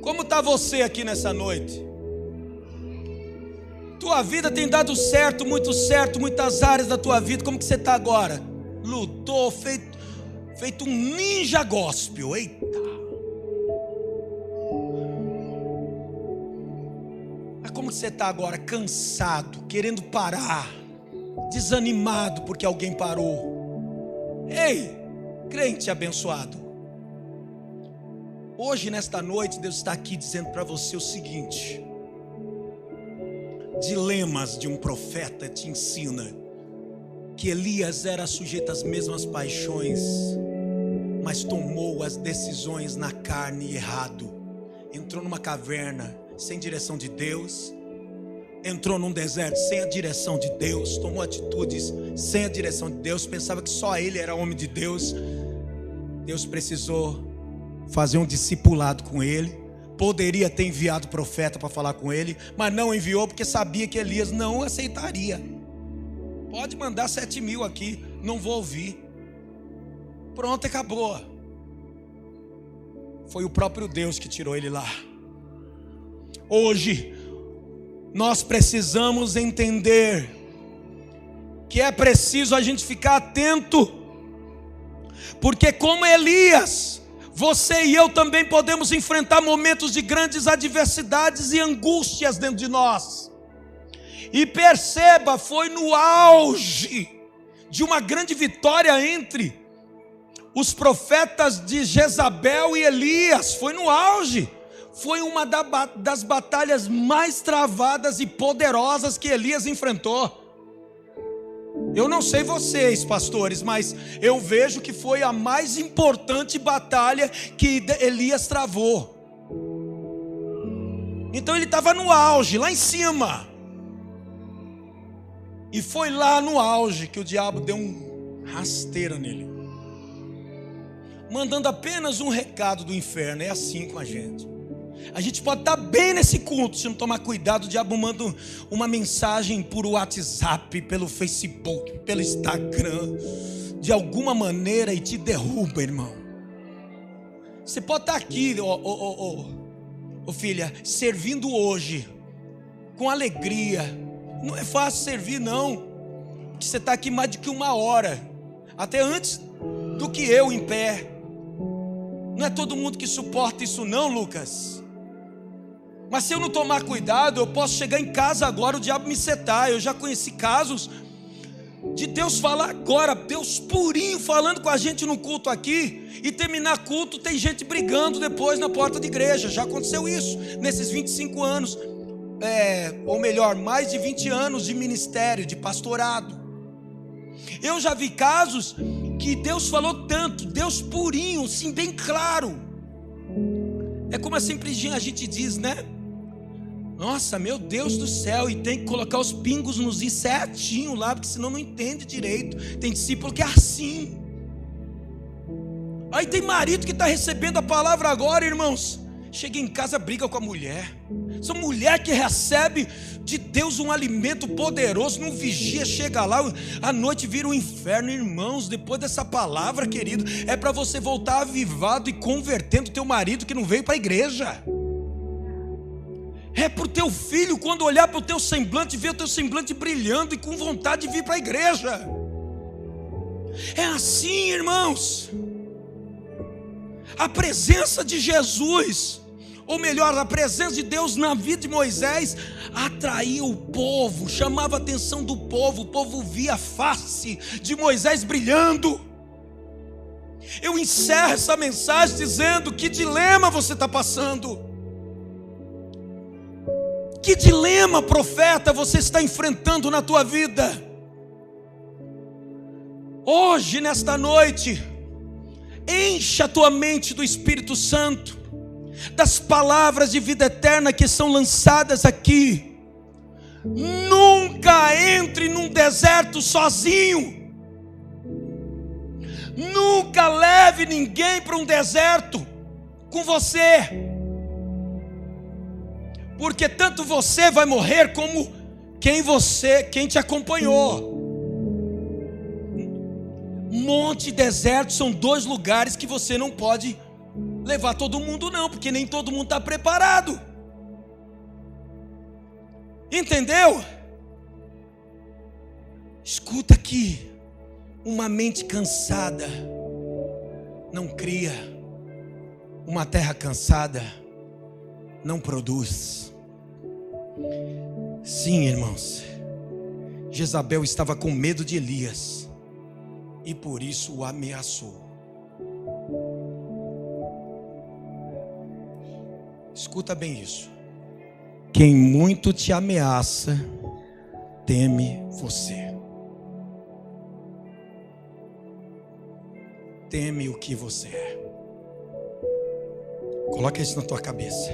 Como está você aqui nessa noite? Tua vida tem dado certo, muitas áreas da tua vida. Como que você está agora? Lutou, feito um ninja gospel. Eita! Mas como que você está agora? Cansado, querendo parar, desanimado porque alguém parou. Ei, crente abençoado, hoje nesta noite Deus está aqui dizendo para você o seguinte: dilemas de um profeta te ensina que Elias era sujeito às mesmas paixões, mas tomou as decisões na carne errado. Entrou numa caverna sem direção de Deus, entrou num deserto sem a direção de Deus, tomou atitudes sem a direção de Deus, pensava que só ele era homem de Deus. Deus precisou fazer um discipulado com ele. Poderia ter enviado profeta para falar com ele, mas não enviou, porque sabia que Elias não aceitaria. Pode mandar 7.000 aqui, não vou ouvir. Pronto, acabou. Foi o próprio Deus que tirou ele lá. Hoje nós precisamos entender que é preciso a gente ficar atento, porque como Elias, você e eu também podemos enfrentar momentos de grandes adversidades e angústias dentro de nós. E perceba, foi no auge de uma grande vitória entre os profetas de Jezabel e Elias. Foi no auge. Foi uma das batalhas mais travadas e poderosas que Elias enfrentou. Eu não sei vocês, pastores, mas eu vejo que foi a mais importante batalha que Elias travou. Então ele estava no auge, lá em cima. E foi lá no auge que o diabo deu um rasteira nele. mandando apenas um recado do inferno. É assim com a gente. A gente pode estar bem nesse culto, se não tomar cuidado. O diabo manda uma mensagem por WhatsApp, pelo Facebook, pelo Instagram, de alguma maneira, e te derruba, irmão. Você pode estar aqui, filha, servindo hoje, com alegria. Não é fácil servir, não, porque você está aqui mais do que 1 hora, até antes do que eu em pé. Não é todo mundo que suporta isso não, Lucas. Mas se eu não tomar cuidado, eu posso chegar em casa agora, o diabo me setar. Eu já conheci casos de Deus falar agora, Deus purinho falando com a gente no culto aqui, e terminar culto, tem gente brigando depois na porta da igreja. Já aconteceu isso nesses 25 anos, ou melhor, mais de 20 anos de ministério, de pastorado. Eu já vi casos que Deus falou tanto, Deus purinho, sim, bem claro. É como sempre a gente diz, né? Nossa, meu Deus do céu, e tem que colocar os pingos nos i certinho lá, porque senão não entende direito. Tem discípulo que é assim. Aí tem marido que está recebendo a palavra agora, irmãos, chega em casa, briga com a mulher. Essa mulher que recebe de Deus um alimento poderoso, não vigia, chega lá, à noite vira um inferno. Irmãos, depois dessa palavra, querido, é para você voltar avivado e convertendo teu marido que não veio para a igreja. É para o teu filho, quando olhar para o teu semblante, ver o teu semblante brilhando e com vontade de vir para a igreja. É assim, irmãos. A presença de Jesus, ou melhor, a presença de Deus na vida de Moisés, atraía o povo, chamava a atenção do povo. O povo via a face de Moisés brilhando. Eu encerro essa mensagem dizendo: que dilema você está passando? Que dilema, profeta, você está enfrentando na tua vida? Hoje, nesta noite, encha a tua mente do Espírito Santo, das palavras de vida eterna que são lançadas aqui. Nunca entre num deserto sozinho. Nunca leve ninguém para um deserto com você. Porque tanto você vai morrer como quem te acompanhou. Monte e deserto são 2 lugares que você não pode levar todo mundo não, porque nem todo mundo está preparado. Entendeu? Escuta aqui, uma mente cansada não cria, uma terra cansada não produz. Sim, irmãos, Jezabel estava com medo de Elias e por isso o ameaçou. Escuta bem isso. Quem muito te ameaça, teme você. Teme o que você é. Coloca isso na tua cabeça.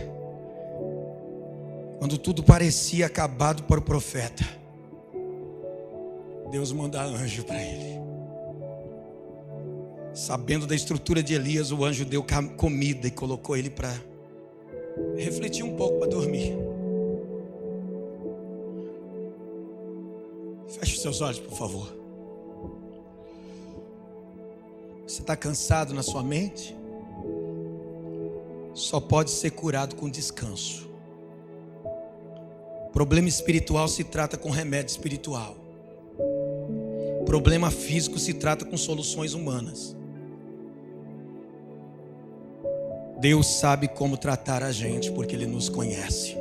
Quando tudo parecia acabado para o profeta, Deus manda anjo para ele. Sabendo da estrutura de Elias, o anjo deu comida e colocou ele para refletir um pouco, para dormir. Feche os seus olhos, por favor. Você está cansado na sua mente? Só pode ser curado com descanso. Problema espiritual se trata com remédio espiritual. Problema físico se trata com soluções humanas. Deus sabe como tratar a gente, porque Ele nos conhece.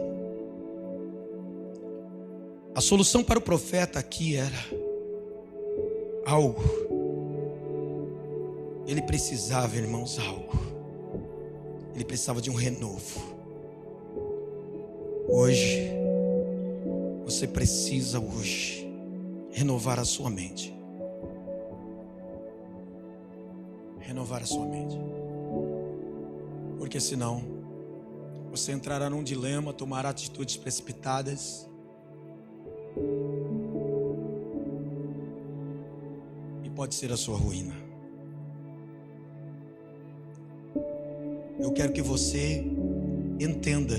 A solução para o profeta aqui era algo. Ele precisava, irmãos, algo. Ele precisava de um renovo. Hoje, você precisa hoje renovar a sua mente. Renovar a sua mente. Porque senão você entrará num dilema, tomará atitudes precipitadas e pode ser a sua ruína. Eu quero que você entenda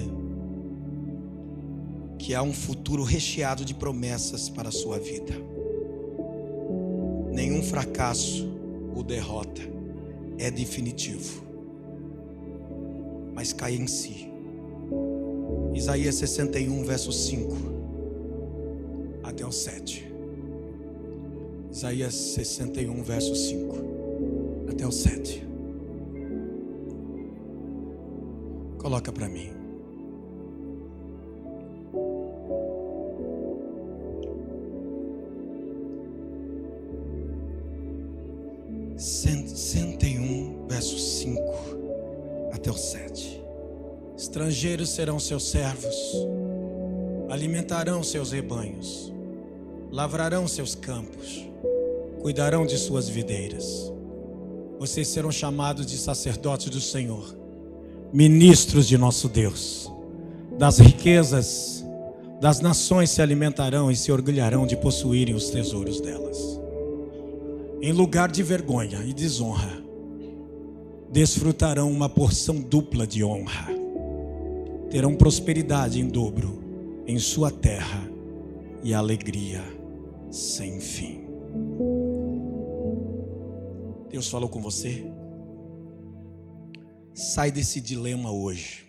que há um futuro recheado de promessas para a sua vida. Nenhum fracasso ou derrota é definitivo, mas cai em si. Isaías 61, verso 5 até o 7. Isaías 61, verso 5 até o 7. Coloca para mim. Verso 5 até o 7. Estrangeiros serão seus servos, alimentarão seus rebanhos, lavrarão seus campos, cuidarão de suas videiras. Vocês serão chamados de sacerdotes do Senhor, ministros de nosso Deus. Das riquezas das nações se alimentarão e se orgulharão de possuírem os tesouros delas. Em lugar de vergonha e desonra, desfrutarão uma porção dupla de honra. Terão prosperidade em dobro em sua terra e alegria sem fim. Deus falou com você? Sai desse dilema hoje.